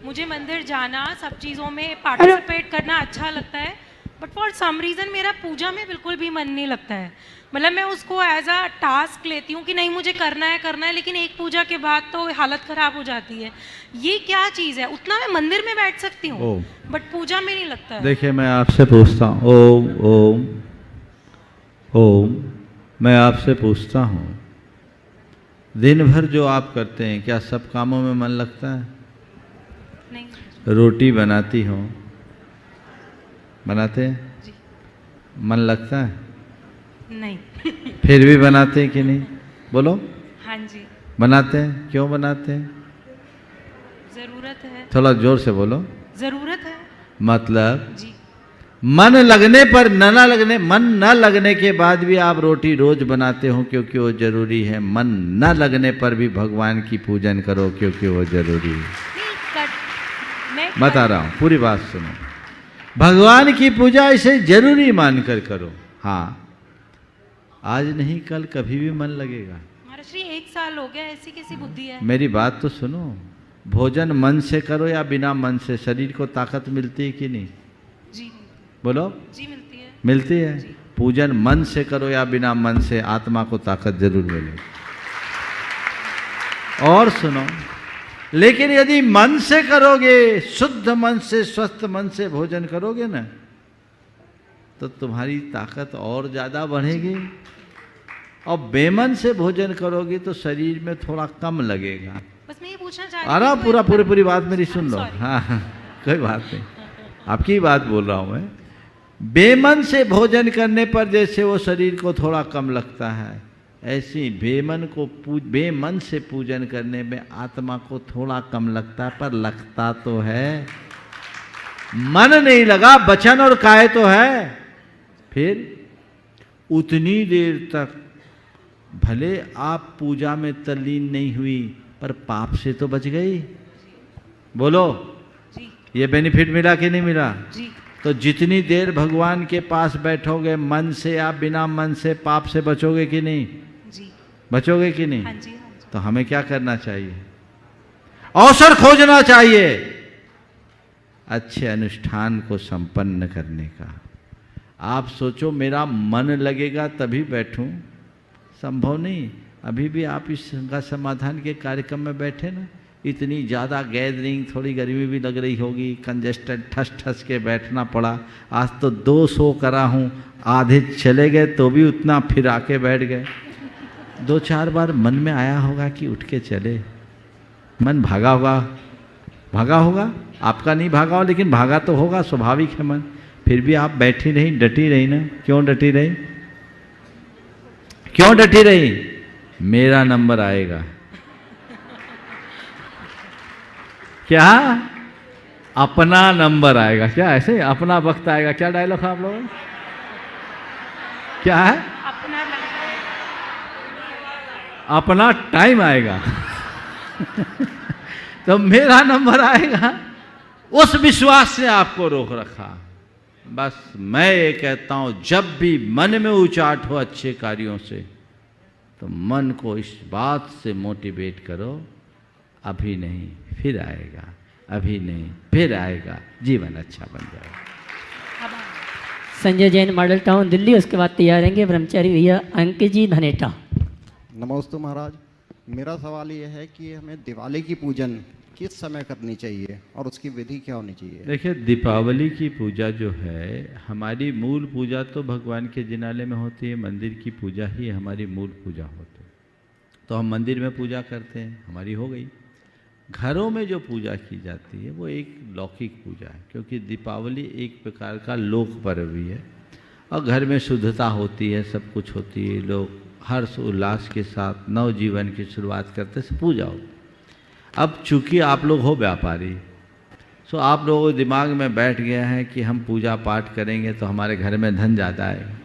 मुझे मंदिर जाना, सब चीज़ों में पार्टिसिपेट करना अच्छा लगता है, बट फॉर सम रीज़न मेरा पूजा में बिल्कुल भी मन नहीं लगता है। मतलब मैं उसको एज अ टास्क लेती हूँ कि नहीं मुझे करना है, लेकिन एक पूजा के बाद तो हालत ख़राब हो जाती है। ये क्या चीज़ है? उतना मैं मंदिर में बैठ सकती हूँ बट पूजा में नहीं लगता है। देखिए मैं आपसे पूछता हूँ, ओम ओम ओम, मैं आपसे पूछता हूँ, दिन भर जो आप करते हैं क्या सब कामों में मन लगता है? नहीं। रोटी बनाती हो, बनाते हैं? जी। मन लगता है? नहीं। फिर भी बनाते हैं कि नहीं? बोलो। हाँ जी। बनाते हैं। क्यों बनाते हैं? ज़रूरत है। थोड़ा जोर से बोलो। ज़रूरत है। मतलब जी। मन लगने पर मन न लगने के बाद भी आप रोटी रोज बनाते हो क्योंकि वो जरूरी है। मन न लगने पर भी भगवान की पूजन करो क्योंकि वो जरूरी है। बता रहा हूँ, पूरी बात सुनो। भगवान की पूजा इसे जरूरी मानकर करो। हाँ, आज नहीं कल कभी भी मन लगेगा। महाराज श्री 1 साल हो गया, ऐसी कैसी बुद्धि है? मेरी बात तो सुनो। भोजन मन से करो या बिना मन से, शरीर को ताकत मिलती है कि नहीं? जी। बोलो। जी मिलती है। मिलती है। पूजन मन से करो या बिना मन से, आत्मा को ताकत जरूर मिलेगी। और सुनो, लेकिन यदि मन से करोगे, शुद्ध मन से, स्वस्थ मन से भोजन करोगे ना, तो तुम्हारी ताकत और ज़्यादा बढ़ेगी। और बेमन से भोजन करोगे तो शरीर में थोड़ा कम लगेगा। बस मैं ये पूछना चाह रही हूँ, पूरी बात मेरी सुन लो। हाँ, कोई बात नहीं, आपकी बात बोल रहा हूँ मैं। बेमन से भोजन करने पर जैसे वो शरीर को थोड़ा कम लगता है, ऐसी बेमन से पूजन करने में आत्मा को थोड़ा कम लगता है, पर लगता तो है। मन नहीं लगा, वचन और काया तो है। फिर उतनी देर तक भले आप पूजा में तल्लीन नहीं हुई, पर पाप से तो बच गई। बोलो। जी। ये बेनिफिट मिला कि नहीं मिला? जी। तो जितनी देर भगवान के पास बैठोगे मन से या बिना मन से, पाप से बचोगे कि नहीं? जी। बचोगे कि नहीं? हाँ जी, हाँ जी। तो हमें क्या करना चाहिए? अवसर खोजना चाहिए अच्छे अनुष्ठान को संपन्न करने का। आप सोचो मेरा मन लगेगा तभी बैठूं, संभव नहीं। अभी भी आप इस गंगा समाधान के कार्यक्रम में बैठे ना, इतनी ज़्यादा गैदरिंग, थोड़ी गर्मी भी लग रही होगी, कंजेस्टेड ठस के बैठना पड़ा। आज तो 2 शो करा हूँ, आधे चले गए तो भी उतना फिर आके बैठ गए। 2-4 बार मन में आया होगा कि उठ के चले, मन भागा होगा, आपका नहीं भागा हो लेकिन भागा तो होगा, स्वाभाविक है मन। फिर भी आप बैठी रही, डटी रही ना। क्यों डटी रही? क्यों डटी रही? मेरा नंबर आएगा। क्या? अपना नंबर आएगा। क्या ऐसे अपना वक्त आएगा? क्या डायलॉग है आप लोगों? क्या है? अपना टाइम आएगा। तो मेरा नंबर आएगा, उस विश्वास से आपको रोक रखा। बस मैं ये कहता हूं, जब भी मन में उचाट हो अच्छे कार्यों से, तो मन को इस बात से मोटिवेट करो, अभी नहीं फिर आएगा। अभी नहीं, फिर आएगा, जीवन अच्छा बन जाएगा। संजय जैन मॉडल टाउन दिल्ली, उसके बाद तैयार रहेंगे ब्रह्मचारी भैया अंकित जी धनेटा। नमस्ते महाराज, मेरा सवाल ये है कि हमें दिवाली की पूजन किस समय करनी चाहिए और उसकी विधि क्या होनी चाहिए? देखिए, दीपावली की पूजा जो है, हमारी मूल पूजा तो भगवान के जिनाले में होती है, मंदिर की पूजा ही हमारी मूल पूजा होती है। तो हम मंदिर में पूजा करते हैं, हमारी हो गई। घरों में जो पूजा की जाती है वो एक लौकिक पूजा है, क्योंकि दीपावली एक प्रकार का लोक पर्व भी है और घर में शुद्धता होती है, सब कुछ होती है, लोग हर्ष उल्लास के साथ नव जीवन की शुरुआत करते से पूजा हो। अब चूँकि आप लोग हो व्यापारी, सो आप लोगों के दिमाग में बैठ गया है कि हम पूजा पाठ करेंगे तो हमारे घर में धन ज़्यादा आएगा।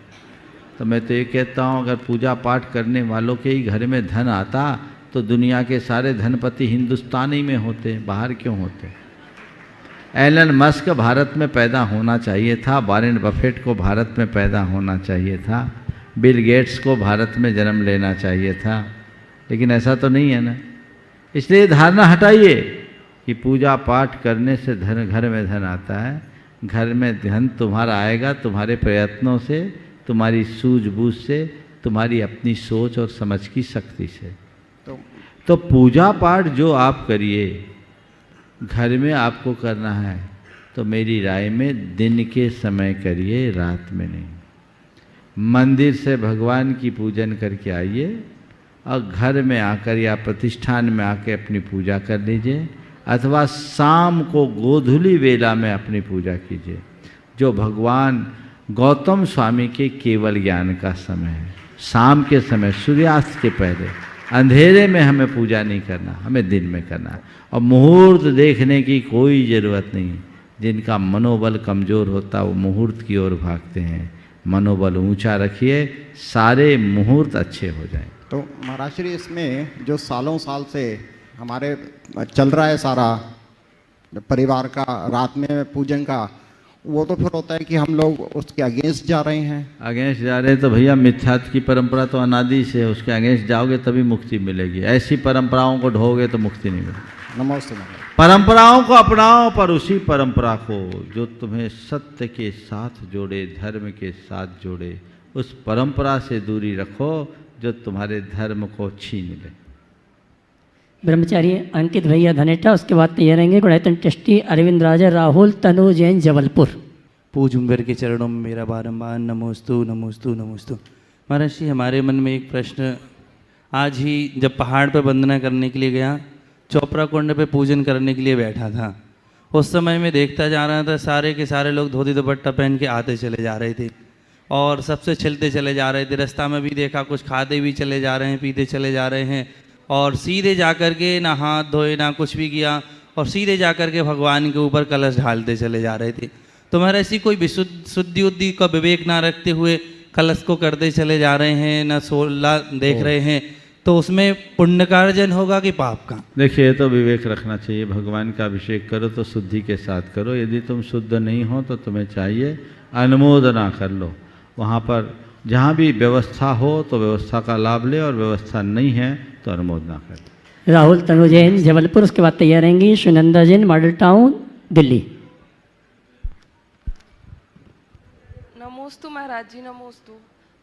तो मैं तो ये कहता हूँ, अगर पूजा पाठ करने वालों के ही घर में धन आता तो दुनिया के सारे धनपति हिंदुस्तान ही में होते, बाहर क्यों होते? एलन मस्क भारत में पैदा होना चाहिए था, वॉरेन बफेट को भारत में पैदा होना चाहिए था, बिल गेट्स को भारत में जन्म लेना चाहिए था, लेकिन ऐसा तो नहीं है ना। इसलिए धारणा हटाइए कि पूजा पाठ करने से धन, घर में धन आता है। घर में धन तुम्हारा आएगा तुम्हारे प्रयत्नों से, तुम्हारी सूझबूझ से, तुम्हारी अपनी सोच और समझ की शक्ति से। तो पूजा पाठ जो आप करिए घर में आपको करना है तो मेरी राय में दिन के समय करिए, रात में नहीं। मंदिर से भगवान की पूजन करके आइए और घर में आकर या प्रतिष्ठान में आके अपनी पूजा कर लीजिए, अथवा शाम को गोधूली वेला में अपनी पूजा कीजिए, जो भगवान गौतम स्वामी के केवल ज्ञान का समय है। शाम के समय सूर्यास्त के पहले, अंधेरे में हमें पूजा नहीं करना, हमें दिन में करना है। और मुहूर्त देखने की कोई ज़रूरत नहीं। जिनका मनोबल कमज़ोर होता है वो मुहूर्त की ओर भागते हैं। मनोबल ऊंचा रखिए, सारे मुहूर्त अच्छे हो जाएं। तो महाराज श्री, इसमें जो सालों साल से हमारे चल रहा है सारा परिवार का रात में पूजन का, वो तो फिर होता है कि हम लोग उसके अगेंस्ट जा रहे हैं। अगेंस्ट जा रहे हैं तो भैया, मिथ्यात्व की परंपरा तो अनादि से है, उसके अगेंस्ट जाओगे तभी मुक्ति मिलेगी। ऐसी परंपराओं को ढोगे तो मुक्ति नहीं मिलेगी। नमस्ते। परंपराओं को अपनाओ, पर उसी परंपरा को जो तुम्हें सत्य के साथ जोड़े, धर्म के साथ जोड़े, उस परंपरा से दूरी रखो जो तुम्हारे धर्म को छीन ले। ब्रह्मचारी अंकित भैया धनेटा, उसके बाद तैयार रहेंगे गुणायतन ट्रस्टी अरविंद राजा राहुल तनु जैन जबलपुर। पूज उम्बर के चरणों में मेरा बारंबार नमोस्तु नमोस्तु नमोस्तु। महाराज जी, हमारे मन में एक प्रश्न, आज ही जब पहाड़ पर वंदना करने के लिए गया, चोपड़ा कुंड पे पूजन करने के लिए बैठा था, उस समय में देखता जा रहा था सारे के सारे लोग धोती दुपट्टा पहन के आते चले जा रहे थे और सबसे छिलते चले जा रहे थे। रास्ता में भी देखा कुछ खाते भी चले जा रहे हैं, पीते चले जा रहे हैं, और सीधे जा कर के ना हाथ धोए ना कुछ भी किया, और सीधे जा कर के भगवान के ऊपर कलश ढालते चले जा रहे थे। तो हमारा ऐसी कोई शुद्धि उद्धि का विवेक ना रखते हुए कलश को करते चले जा रहे हैं, ना सोला देख रहे हैं, तो उसमें पुण्य का अर्जन होगा कि पाप का? देखिए, तो विवेक रखना चाहिए। भगवान का अभिषेक करो तो शुद्धि के साथ करो। यदि तुम शुद्ध नहीं हो तो तुम्हें चाहिए अनुमोदना कर लो। वहाँ पर जहाँ भी व्यवस्था हो तो व्यवस्था का लाभ ले, और व्यवस्था नहीं है तो अनुमोदना कर। राहुल तनु जैन जबलपुर, उसके बाद तैयार रहेंगी सुनंदा जैन मॉडल टाउन दिल्ली। नमोस्तु महाराज जी, नमोस्तु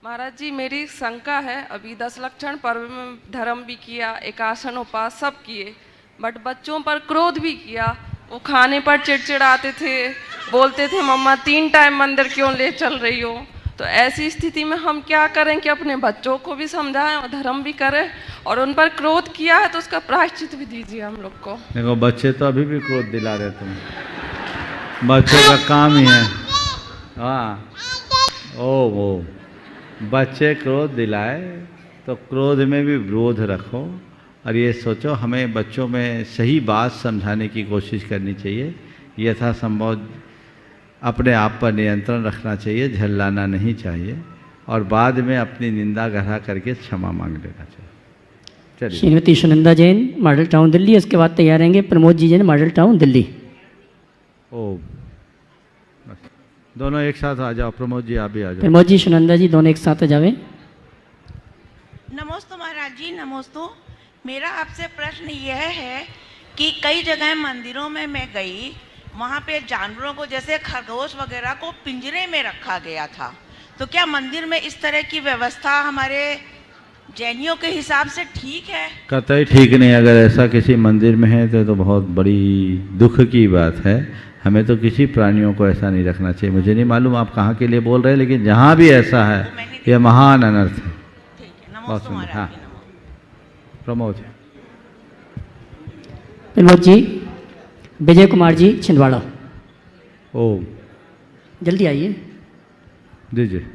महाराज जी। मेरी शंका है, अभी 10 लक्षण पर्व में धर्म भी किया, एकासन उपास सब किए, बट बच्चों पर क्रोध भी किया। वो खाने पर चिड़चिड़ाते थे, बोलते थे मम्मा 3 टाइम मंदिर क्यों ले चल रही हो। तो ऐसी स्थिति में हम क्या करें कि अपने बच्चों को भी समझाएं और धर्म भी करें, और उन पर क्रोध किया है तो उसका प्रायश्चित भी दीजिए हम लोग को। देखो, बच्चे तो अभी भी क्रोध दिला रहे तुम, बच्चों का काम ही है। हाँ, वो बच्चे क्रोध दिलाए तो क्रोध में भी विरोध रखो, और ये सोचो हमें बच्चों में सही बात समझाने की कोशिश करनी चाहिए। यथासंभव अपने आप पर नियंत्रण रखना चाहिए, झल्लाना नहीं चाहिए, और बाद में अपनी निंदा गढ़ा करके क्षमा मांग लेना चाहिए। चलिए। श्रीमती सुनंदा जैन मॉडल टाउन दिल्ली, उसके बाद तैयार रहेंगे प्रमोद जी जैन मॉडल टाउन दिल्ली। ओ, दोनों एक साथ आ जाओ। प्रमोद जी आप भी आ जाओ। प्रमोद जी सुनंदा जी दोनों एक साथ आ जावे। नमोस्तु महाराज जी, नमोस्तु। मेरा आपसे प्रश्न यह है कि कई जगह मंदिरों में मैं गई, वहाँ पे जानवरों को जैसे खरगोश वगैरह को पिंजरे में रखा गया था। तो क्या मंदिर में इस तरह की व्यवस्था हमारे जैनियों के हिसाब से ठीक है? कतई ठीक नहीं। अगर ऐसा किसी मंदिर में है तो बहुत बड़ी दुख की बात है। हमें तो किसी प्राणियों को ऐसा नहीं रखना चाहिए। मुझे नहीं मालूम आप कहाँ के लिए बोल रहे हैं, लेकिन जहाँ भी ऐसा है यह महान अनर्थ है। बहुत सुंदर। हाँ, प्रमोद जी, विजय कुमार जी छिंदवाड़ा। ओम, जल्दी आइए। दीजिए।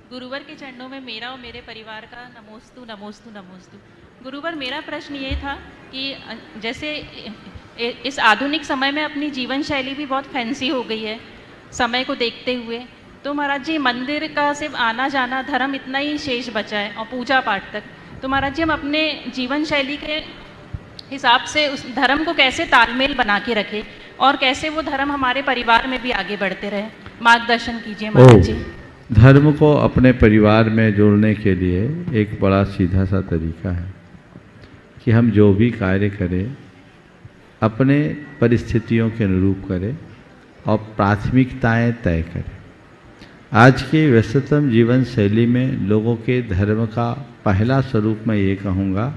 गुरुवर के चरणों में मेरा और मेरे परिवार का नमोस्तु नमोस्तु नमोस्तु। गुरुवर, मेरा प्रश्न ये था कि जैसे इस आधुनिक समय में अपनी जीवन शैली भी बहुत फैंसी हो गई है समय को देखते हुए, तो महाराज जी मंदिर का सिर्फ आना जाना धर्म इतना ही शेष बचा है और पूजा पाठ तक। तो महाराज जी हम अपने जीवन शैली के हिसाब से उस धर्म को कैसे तालमेल बना के रखें और कैसे वो धर्म हमारे परिवार में भी आगे बढ़ते रहे, मार्गदर्शन कीजिए महाराज जी। धर्म को अपने परिवार में जोड़ने के लिए एक बड़ा सीधा सा तरीका है कि हम जो भी कार्य करें अपने परिस्थितियों के अनुरूप करें और प्राथमिकताएं तय करें। आज के व्यस्ततम जीवन शैली में लोगों के धर्म का पहला स्वरूप मैं ये कहूँगा,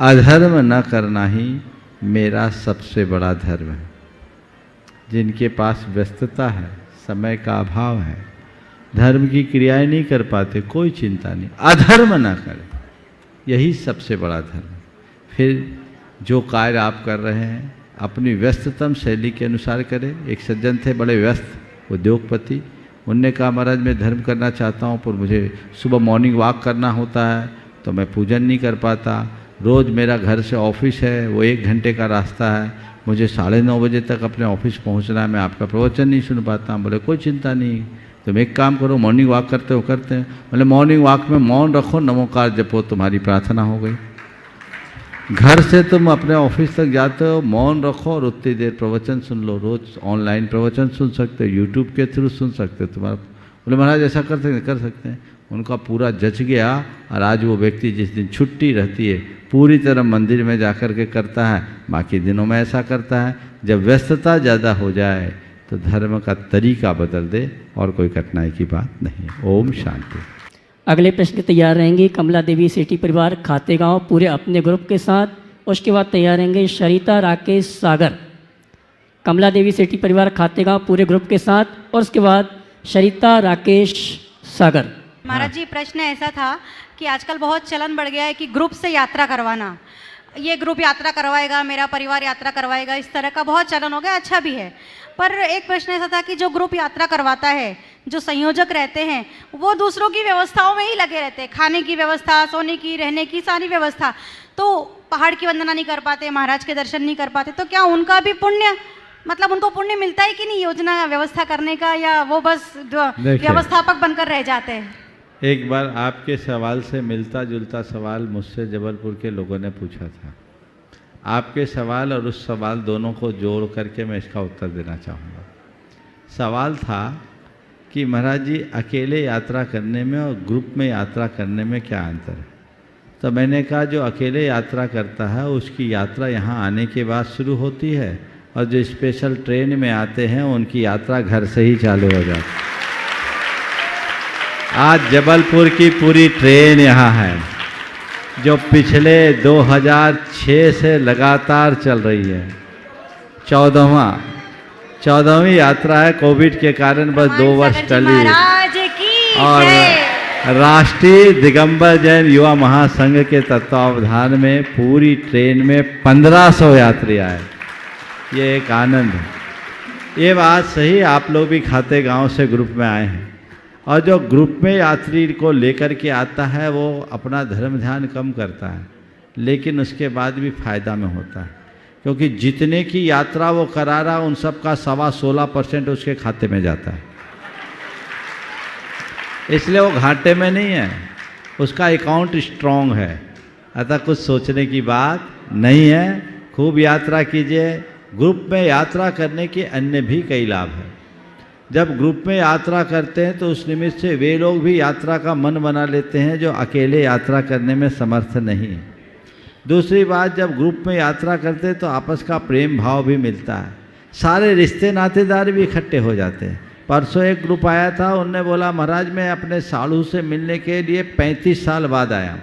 अधर्म न करना ही मेरा सबसे बड़ा धर्म है। जिनके पास व्यस्तता है, समय का अभाव है, धर्म की क्रियाएं नहीं कर पाते, कोई चिंता नहीं, अधर्म ना करें, यही सबसे बड़ा धर्म। फिर जो कार्य आप कर रहे हैं अपनी व्यस्ततम शैली के अनुसार करें। एक सज्जन थे बड़े व्यस्त उद्योगपति, उनने कहा महाराज मैं धर्म करना चाहता हूँ पर मुझे सुबह मॉर्निंग वॉक करना होता है तो मैं पूजन नहीं कर पाता। रोज़ मेरा घर से ऑफिस है, वो 1 घंटे का रास्ता है, मुझे 9:30 बजे तक अपने ऑफिस पहुँचना है, मैं आपका प्रवचन नहीं सुन पाता। बोले कोई चिंता नहीं, तुम एक काम करो, मॉर्निंग वॉक करते हो करते हैं। बोले मॉर्निंग वॉक में मौन रखो, नमोकार जपो, तुम्हारी प्रार्थना हो गई। घर से तुम अपने ऑफिस तक जाते हो, मौन रखो और उतनी देर प्रवचन सुन लो। रोज़ ऑनलाइन प्रवचन सुन सकते हो, यूट्यूब के थ्रू सुन सकते हो। तुम्हारा बोले महाराज ऐसा कर सकते हैं। उनका पूरा जच गया और आज वो व्यक्ति जिस दिन छुट्टी रहती है पूरी तरह मंदिर में जाकर के करता है, बाकी दिनों में ऐसा करता है। जब व्यस्तता ज़्यादा हो जाए तो धर्म का तरीका बदल दे और कोई कठिनाई की बात नहीं है। ओम शांति। अगले प्रश्न तैयार रहेंगे कमला देवी सेठी परिवार खातेगांव पूरे अपने ग्रुप के साथ। उसके बाद तैयार रहेंगे शरीता राकेश सागर। कमला देवी सेठी परिवार खातेगांव पूरे ग्रुप के साथ और उसके बाद शरीता राकेश सागर। महाराज जी प्रश्न ऐसा था कि आजकल बहुत चलन बढ़ गया है कि ग्रुप से यात्रा करवाना, ये ग्रुप यात्रा करवाएगा, मेरा परिवार यात्रा करवाएगा, इस तरह का बहुत चलन हो गया, अच्छा भी है। पर एक प्रश्न ऐसा था कि जो ग्रुप यात्रा करवाता है, जो संयोजक रहते हैं, वो दूसरों की व्यवस्थाओं में ही लगे रहते हैं, खाने की व्यवस्था, सोने की, रहने की सारी व्यवस्था, तो पहाड़ की वंदना नहीं कर पाते, महाराज के दर्शन नहीं कर पाते, तो क्या उनका भी पुण्य, मतलब उनको पुण्य मिलता है कि नहीं योजना व्यवस्था करने का, या वो बस व्यवस्थापक बनकर रह जाते हैं? एक बार आपके सवाल से मिलता जुलता सवाल मुझसे जबलपुर के लोगों ने पूछा था। आपके सवाल और उस सवाल दोनों को जोड़ करके मैं इसका उत्तर देना चाहूँगा। सवाल था कि महाराज जी अकेले यात्रा करने में और ग्रुप में यात्रा करने में क्या अंतर है। तो मैंने कहा जो अकेले यात्रा करता है उसकी यात्रा यहाँ आने के बाद शुरू होती है और जो स्पेशल ट्रेन में आते हैं उनकी यात्रा घर से ही चालू हो जाती है। आज जबलपुर की पूरी ट्रेन यहाँ है जो पिछले 2006 से लगातार चल रही है। 14वीं यात्रा है, कोविड के कारण बस 2 वर्ष टली। और राष्ट्रीय दिगंबर जैन युवा महासंघ के तत्वावधान में पूरी ट्रेन में 1500 यात्री आए। ये एक आनंद है। ये बात सही, आप लोग भी खाते गांव से ग्रुप में आए हैं और जो ग्रुप में यात्री को लेकर के आता है वो अपना धर्म ध्यान कम करता है, लेकिन उसके बाद भी फायदा में होता है, क्योंकि जितने की यात्रा वो करा रहा उन सब का 16.25% उसके खाते में जाता है। इसलिए वो घाटे में नहीं है, उसका अकाउंट स्ट्रॉन्ग है। अतः कुछ सोचने की बात नहीं है। खूब यात्रा कीजिए। ग्रुप में यात्रा करने के अन्य भी कई लाभ हैं। जब ग्रुप में यात्रा करते हैं तो उस निमित्त से वे लोग भी यात्रा का मन बना लेते हैं जो अकेले यात्रा करने में समर्थ नहीं है। दूसरी बात, जब ग्रुप में यात्रा करते तो आपस का प्रेम भाव भी मिलता है, सारे रिश्ते नातेदार भी इकट्ठे हो जाते हैं। परसों एक ग्रुप आया था, उनने बोला महाराज मैं अपने साड़ू से मिलने के लिए 35 साल बाद आया हूँ,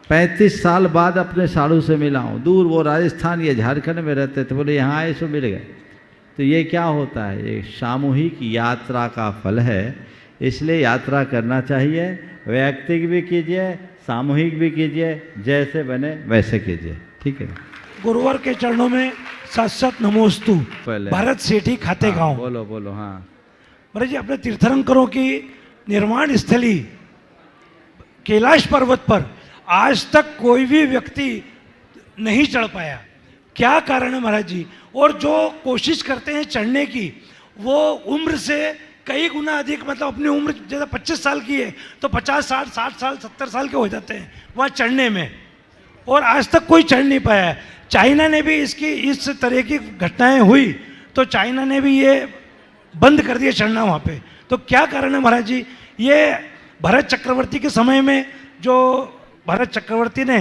35 साल बाद अपने साड़ू से मिला हूँ। दूर वो राजस्थान या झारखंड में रहते थे, बोले यहाँ आए सो मिल गए। तो ये क्या होता है? ये सामूहिक यात्रा का फल है, इसलिए यात्रा करना चाहिए। वैयक्तिक भी कीजिए, सामूहिक भी कीजिए, जैसे बने वैसे कीजिए। ठीक है। गुरुवर के चरणों में सत सत नमोस्तु। भारत सेठी खाते गांव। बोलो बोलो। हाँ महाराज जी, अपने तीर्थंकरों की निर्माण स्थली कैलाश पर्वत पर आज तक कोई भी व्यक्ति नहीं चढ़ पाया, क्या कारण है महाराज जी? और जो कोशिश करते हैं चढ़ने की, वो उम्र से कई गुना अधिक, मतलब अपनी उम्र जैसे 25 साल की है तो 50, 60, 60 साल, 70 साल के हो जाते हैं वहाँ चढ़ने में, और आज तक कोई चढ़ नहीं पाया है। चाइना ने भी इस तरह की घटनाएं हुई तो चाइना ने भी ये बंद कर दिया चढ़ना वहाँ पे। तो क्या कारण है महाराज जी? ये भरत चक्रवर्ती के समय में जो भरत चक्रवर्ती ने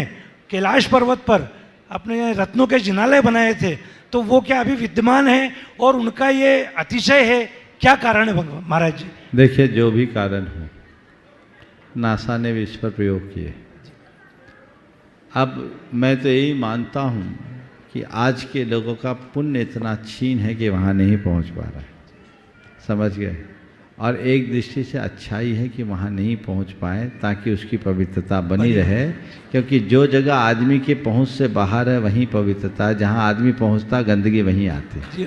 कैलाश पर्वत पर अपने रत्नों के जिनालय बनाए थे, तो वो क्या अभी विद्यमान है और उनका ये अतिशय है? क्या कारण है महाराज जी? देखिए, जो भी कारण हो, नासा ने भी इस पर प्रयोग किए। अब मैं तो यही मानता हूँ कि आज के लोगों का पुण्य इतना क्षीण है कि वहाँ नहीं पहुँच पा रहा है, समझ गए? और एक दृष्टि से अच्छाई है कि वहाँ नहीं पहुँच पाए, ताकि उसकी पवित्रता बनी रहे। क्योंकि जो जगह आदमी के पहुँच से बाहर है वहीं पवित्रता है, जहाँ आदमी पहुँचता गंदगी वहीं आती है।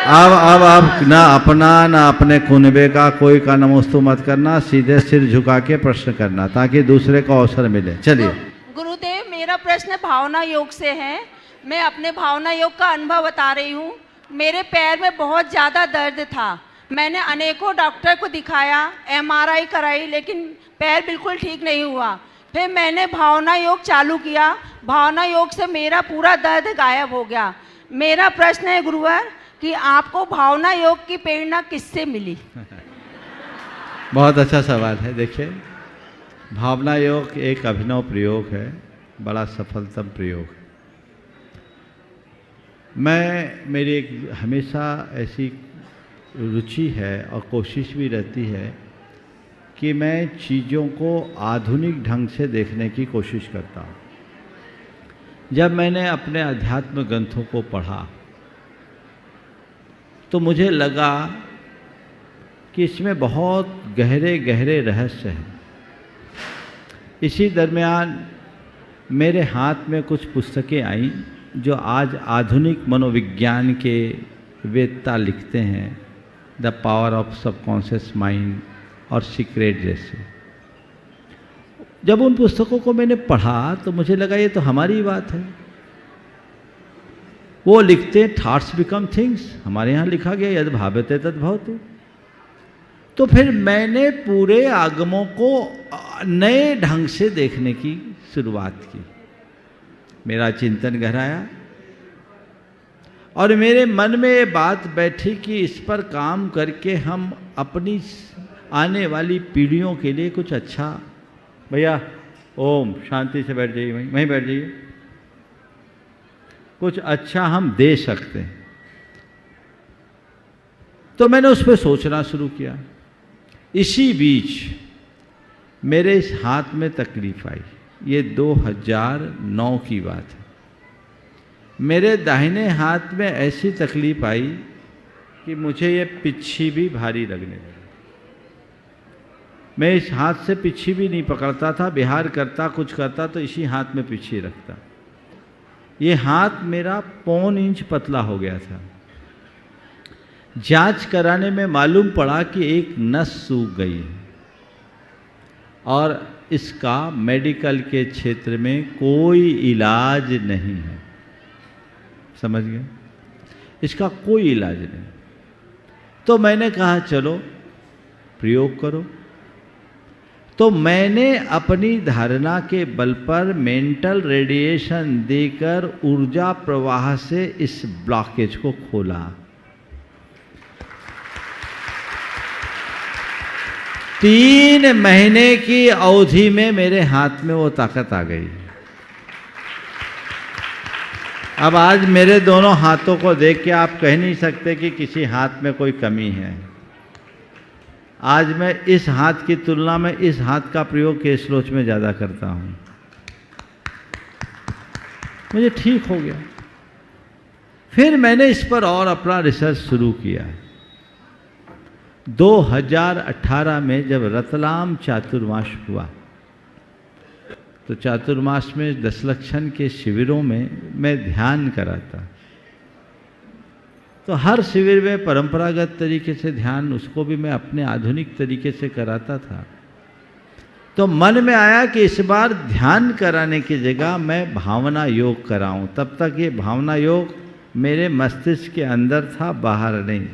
अब ना अपना ना अपने कुनबे का कोई का नमोस्तु मत करना, सीधे सिर झुका के प्रश्न करना ताकि दूसरे को अवसर मिले। चलिए। गुरुदेव, मेरा प्रश्न भावना योग से है। मैं अपने भावना योग का अनुभव बता रही हूँ। मेरे पैर में बहुत ज़्यादा दर्द था, मैंने अनेकों डॉक्टर को दिखाया, MRI कराई, लेकिन पैर बिल्कुल ठीक नहीं हुआ। फिर मैंने भावना योग चालू किया, भावना योग से मेरा पूरा दर्द गायब हो गया। मेरा प्रश्न है गुरुवर कि आपको भावना योग की प्रेरणा किससे मिली? बहुत अच्छा सवाल है। देखिए, भावना योग एक अभिनव प्रयोग है, बड़ा सफलतम प्रयोग है। मेरी एक हमेशा ऐसी रुचि है और कोशिश भी रहती है कि मैं चीज़ों को आधुनिक ढंग से देखने की कोशिश करता हूँ। जब मैंने अपने अध्यात्म ग्रंथों को पढ़ा तो मुझे लगा कि इसमें बहुत गहरे गहरे रहस्य हैं। इसी दरमियान मेरे हाथ में कुछ पुस्तकें आईं जो आज आधुनिक मनोविज्ञान के वेदता लिखते हैं, the power of subconscious mind और सीक्रेट जैसे। जब उन पुस्तकों को मैंने पढ़ा तो मुझे लगा ये तो हमारी बात है। वो लिखते हैं थॉट्स बिकम थिंग्स, हमारे यहाँ लिखा गया यद भावते तद भवति। तो फिर मैंने पूरे आगमों को नए ढंग से देखने की शुरुआत की। मेरा चिंतन गहराया और मेरे मन में ये बात बैठी कि इस पर काम करके हम अपनी आने वाली पीढ़ियों के लिए कुछ अच्छा, भैया ओम शांति से बैठ जाइए, वहीं बैठ जाइए, कुछ अच्छा हम दे सकते हैं। तो मैंने उस पर सोचना शुरू किया। इसी बीच मेरे इस हाथ में तकलीफ आई। ये 2009 की बात है। मेरे दाहिने हाथ में ऐसी तकलीफ आई कि मुझे ये पिच्छी भी भारी लगने लगी। मैं इस हाथ से पिच्छी भी नहीं पकड़ता था, बिहार करता कुछ करता तो इसी हाथ में पिच्छी रखता। ये हाथ मेरा 1.25 इंच पतला हो गया था। जांच कराने में मालूम पड़ा कि एक नस सूख गई है और इसका मेडिकल के क्षेत्र में कोई इलाज नहीं है। समझ गए? इसका कोई इलाज नहीं। तो मैंने कहा चलो प्रयोग करो। तो मैंने अपनी धारणा के बल पर मेंटल रेडिएशन देकर ऊर्जा प्रवाह से इस ब्लॉकेज को खोला। 3 महीने की अवधि में मेरे हाथ में वो ताकत आ गई। अब आज मेरे दोनों हाथों को देख के आप कह नहीं सकते कि किसी हाथ में कोई कमी है। आज मैं इस हाथ की तुलना में इस हाथ का प्रयोग केश लोच में ज़्यादा करता हूँ। मुझे ठीक हो गया। फिर मैंने इस पर और अपना रिसर्च शुरू किया। 2018 में जब रतलाम चातुर्मास हुआ तो चातुर्मास में दशलक्षण के शिविरों में मैं ध्यान कराता। तो हर शिविर में परंपरागत तरीके से ध्यान, उसको भी मैं अपने आधुनिक तरीके से कराता था। तो मन में आया कि इस बार ध्यान कराने की जगह मैं भावना योग कराऊं। तब तक ये भावना योग मेरे मस्तिष्क के अंदर था, बाहर नहीं।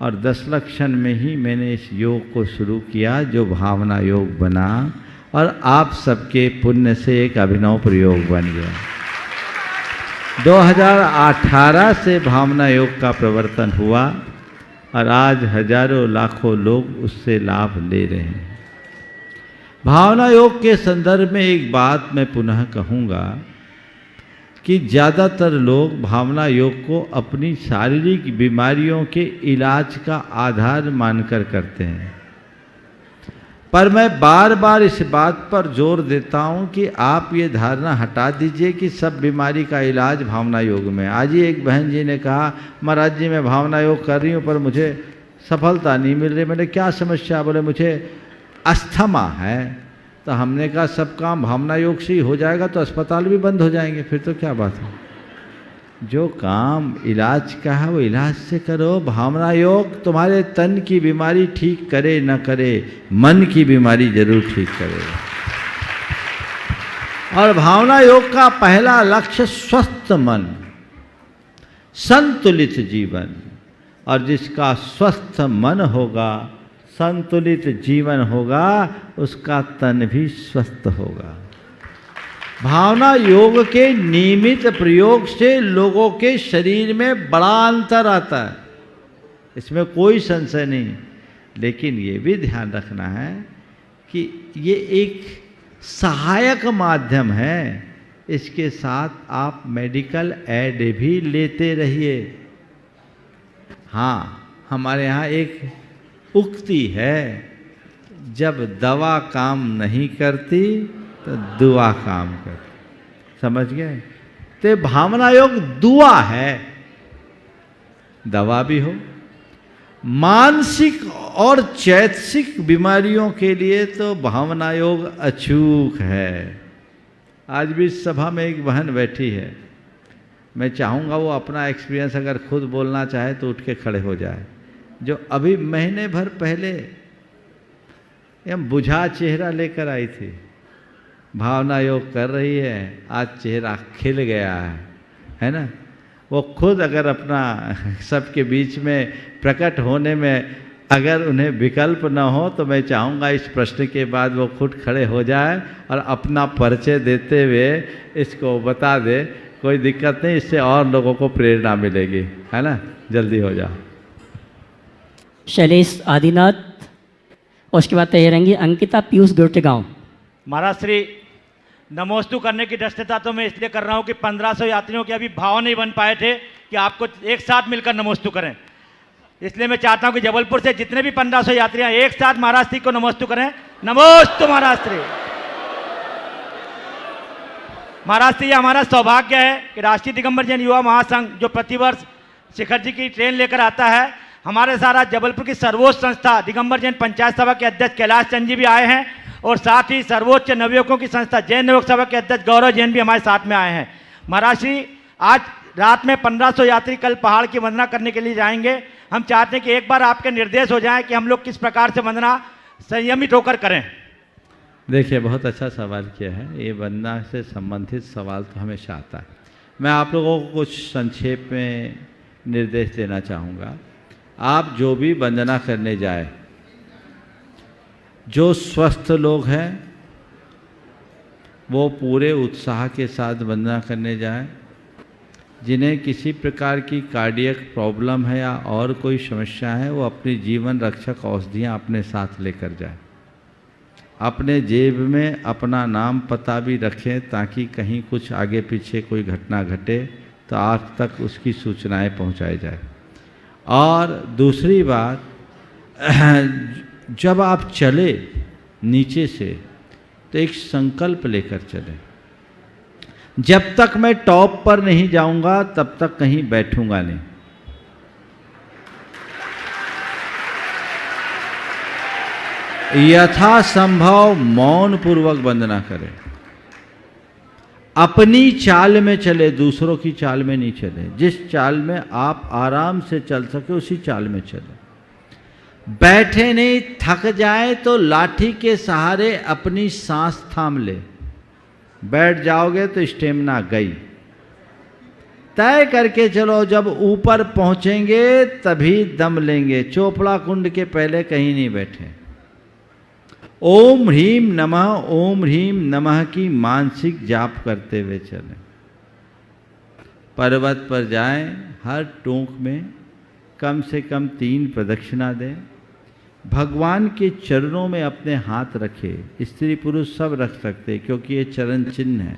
और दशलक्षण में ही मैंने इस योग को शुरू किया जो भावना योग बना और आप सबके पुण्य से एक अभिनव प्रयोग बन गया। 2018 से भावना योग का प्रवर्तन हुआ और आज हजारों लाखों लोग उससे लाभ ले रहे हैं। भावना योग के संदर्भ में एक बात मैं पुनः कहूँगा कि ज़्यादातर लोग भावना योग को अपनी शारीरिक बीमारियों के इलाज का आधार मानकर करते हैं। पर मैं बार बार इस बात पर जोर देता हूँ कि आप ये धारणा हटा दीजिए कि सब बीमारी का इलाज भावना योग में। आज ही एक बहन जी ने कहा, महाराज जी मैं भावना योग कर रही हूँ पर मुझे सफलता नहीं मिल रही। मैंने क्या समस्या? बोले मुझे अस्थमा है। तो हमने कहा सब काम भावना योग से ही हो जाएगा तो अस्पताल भी बंद हो जाएंगे, फिर तो क्या बात है। जो काम इलाज का है वो इलाज से करो। भावना योग तुम्हारे तन की बीमारी ठीक करे न करे, मन की बीमारी जरूर ठीक करेगा। और भावना योग का पहला लक्ष्य स्वस्थ मन, संतुलित जीवन। और जिसका स्वस्थ मन होगा, संतुलित जीवन होगा, उसका तन भी स्वस्थ होगा। भावना योग के नियमित प्रयोग से लोगों के शरीर में बड़ा अंतर आता है, इसमें कोई संशय नहीं। लेकिन ये भी ध्यान रखना है कि ये एक सहायक माध्यम है। इसके साथ आप मेडिकल एड भी लेते रहिए। हाँ, हमारे यहाँ एक उक्ति है, जब दवा काम नहीं करती तो दुआ काम करती। समझ गए? तो भावना योग दुआ है, दवा भी हो। मानसिक और चैतसिक बीमारियों के लिए तो भावना योग अचूक है। आज भी इस सभा में एक बहन बैठी है, मैं चाहूँगा वो अपना एक्सपीरियंस अगर खुद बोलना चाहे तो उठ के खड़े हो जाए। जो अभी महीने भर पहले हम बुझा चेहरा लेकर आई थी, भावना योग कर रही है, आज चेहरा खिल गया है ना। वो खुद अगर अपना सबके बीच में प्रकट होने में अगर उन्हें विकल्प न हो तो मैं चाहूँगा इस प्रश्न के बाद वो खुद खड़े हो जाए और अपना परिचय देते हुए इसको बता दे। कोई दिक्कत नहीं, इससे और लोगों को प्रेरणा मिलेगी, है ना। जल्दी हो जाओ। शैलेश आदिनाथ, उसके बाद तैयार रहेंगी अंकिता पीयूष गोटेगांव। महाराज श्री नमोस्तु करने की दृष्टता तो मैं इसलिए कर रहा हूँ कि 1500 यात्रियों के अभी भाव नहीं बन पाए थे कि आपको एक साथ मिलकर नमोस्तु करें। इसलिए मैं चाहता हूँ कि जबलपुर से जितने भी 1500 यात्रियाँ एक साथ महाराज श्री को नमोस्तु करें। नमोस्तु महाराज श्री। महाराज श्री, हमारा सौभाग्य है कि राष्ट्रीय दिगंबर जैन युवा महासंघ जो प्रतिवर्ष शिखर जी की ट्रेन लेकर आता है, हमारे सारा जबलपुर की सर्वोच्च संस्था दिगंबर जैन पंचायत सभा के अध्यक्ष कैलाश चंद जी भी आए हैं और साथ ही सर्वोच्च नवयुवकों की संस्था जैन नवयुवक सभा के अध्यक्ष गौरव जैन भी हमारे साथ में आए हैं। महाराज श्री, आज रात में 1500 यात्री कल पहाड़ की वंदना करने के लिए जाएंगे। हम चाहते हैं कि एक बार आपके निर्देश हो जाए कि हम लोग किस प्रकार से वंदना संयमित होकर करें। देखिए, बहुत अच्छा सवाल किया है। ये वंदना से संबंधित सवाल तो हमेशा आता है। मैं आप लोगों को कुछ संक्षेप में निर्देश देना चाहूँगा। आप जो भी वंदना करने जाए, जो स्वस्थ लोग हैं वो पूरे उत्साह के साथ वंदना करने जाएं। जिन्हें किसी प्रकार की कार्डियक प्रॉब्लम है या और कोई समस्या है, वो अपनी जीवन रक्षक औषधियाँ अपने साथ लेकर जाएं। अपने जेब में अपना नाम पता भी रखें ताकि कहीं कुछ आगे पीछे कोई घटना घटे तो आप तक उसकी सूचनाएं पहुंचाई जाए। और दूसरी बात, जब आप चले नीचे से तो एक संकल्प लेकर चलें, जब तक मैं टॉप पर नहीं जाऊंगा तब तक कहीं बैठूंगा नहीं। यथासंभव मौन पूर्वक वंदना करें, अपनी चाल में चले, दूसरों की चाल में नहीं चले। जिस चाल में आप आराम से चल सके उसी चाल में चले। बैठे नहीं, थक जाए तो लाठी के सहारे अपनी सांस थाम ले। बैठ जाओगे तो स्टेमिना गई। तय करके चलो, जब ऊपर पहुंचेंगे तभी दम लेंगे। चोपड़ा कुंड के पहले कहीं नहीं बैठे। ओम ह्रीम नमः की मानसिक जाप करते हुए चलें। पर्वत पर जाएं, हर टोंक में कम से कम 3 प्रदक्षिणा दें। भगवान के चरणों में अपने हाथ रखें। स्त्री पुरुष सब रख सकते क्योंकि ये चरण चिन्ह है।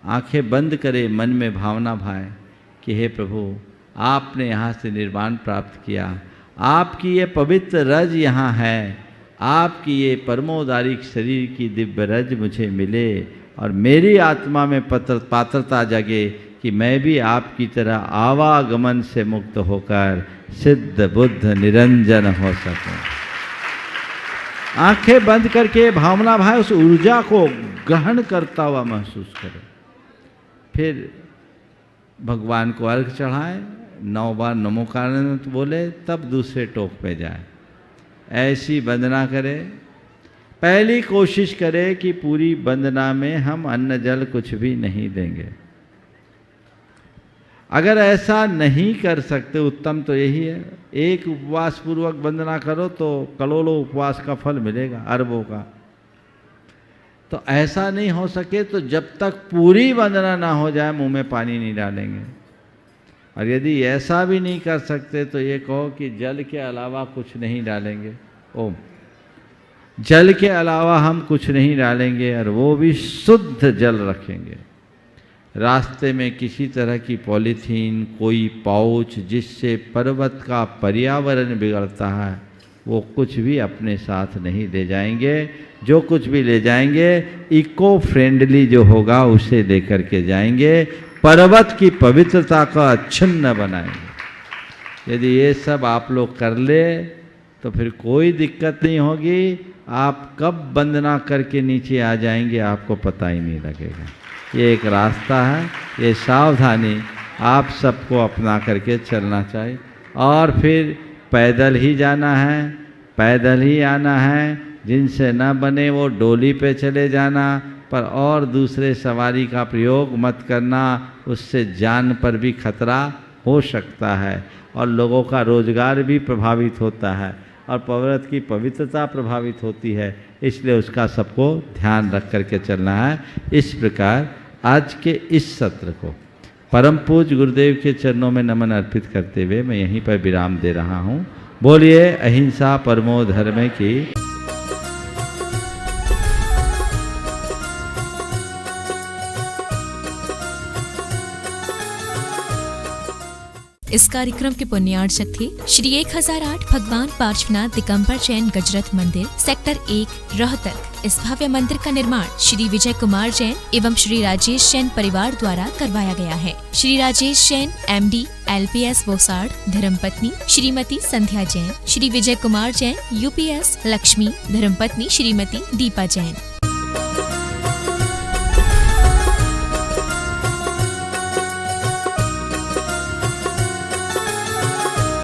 आंखें बंद करें, मन में भावना भाए कि हे प्रभु, आपने यहाँ से निर्वाण प्राप्त किया, आपकी ये पवित्र रज यहाँ है, आपकी ये परमोदारिक शरीर की दिव्य रज मुझे मिले और मेरी आत्मा में पात्रता जगे कि मैं भी आपकी तरह आवागमन से मुक्त होकर सिद्ध बुद्ध निरंजन हो सकूं। आंखें बंद करके भावना भाई उस ऊर्जा को ग्रहण करता हुआ महसूस करें। फिर भगवान को अर्घ चढ़ाएं, 9 बार नमोकार बोले, तब दूसरे टोक पे जाए। ऐसी वंदना करें। पहली कोशिश करें कि पूरी वंदना में हम अन्न जल कुछ भी नहीं देंगे। अगर ऐसा नहीं कर सकते, उत्तम तो यही है, एक उपवास पूर्वक वंदना करो तो करोड़ों उपवास का फल मिलेगा, अरबों का। तो ऐसा नहीं हो सके तो जब तक पूरी वंदना ना हो जाए मुंह में पानी नहीं डालेंगे। और यदि ऐसा भी नहीं कर सकते तो ये कहो कि जल के अलावा कुछ नहीं डालेंगे। ओम, जल के अलावा हम कुछ नहीं डालेंगे और वो भी शुद्ध जल रखेंगे। रास्ते में किसी तरह की पॉलीथीन, कोई पाउच जिससे पर्वत का पर्यावरण बिगड़ता है, वो कुछ भी अपने साथ नहीं ले जाएंगे। जो कुछ भी ले जाएंगे इको फ्रेंडली जो होगा उसे लेकर के जाएंगे। पर्वत की पवित्रता का अच्छिन्न बनाएंगे। यदि ये सब आप लोग कर ले तो फिर कोई दिक्कत नहीं होगी। आप कब वंदना करके नीचे आ जाएंगे आपको पता ही नहीं लगेगा। ये एक रास्ता है, ये सावधानी आप सबको अपना करके चलना चाहिए। और फिर पैदल ही जाना है, पैदल ही आना है। जिनसे न बने वो डोली पे चले जाना, पर और दूसरे सवारी का प्रयोग मत करना, उससे जान पर भी खतरा हो सकता है और लोगों का रोजगार भी प्रभावित होता है और पर्वत की पवित्रता प्रभावित होती है। इसलिए उसका सबको ध्यान रख करके चलना है। इस प्रकार आज के इस सत्र को परम पूज्य गुरुदेव के चरणों में नमन अर्पित करते हुए मैं यहीं पर विराम दे रहा हूँ। बोलिए अहिंसा परमो धर्म की। इस कार्यक्रम के पुण्यार्चक थे श्री 1008 भगवान पार्श्वनाथ दिगंबर जैन गजरथ मंदिर, सेक्टर 1, रोहतक। इस भव्य मंदिर का निर्माण श्री विजय कुमार जैन एवं श्री राजेश जैन परिवार द्वारा करवाया गया है। श्री राजेश जैन MD LPS बोसाड़, धर्मपत्नी श्रीमती संध्या जैन, श्री विजय कुमार जैन UPS लक्ष्मी, धर्मपत्नी श्रीमती दीपा जैन।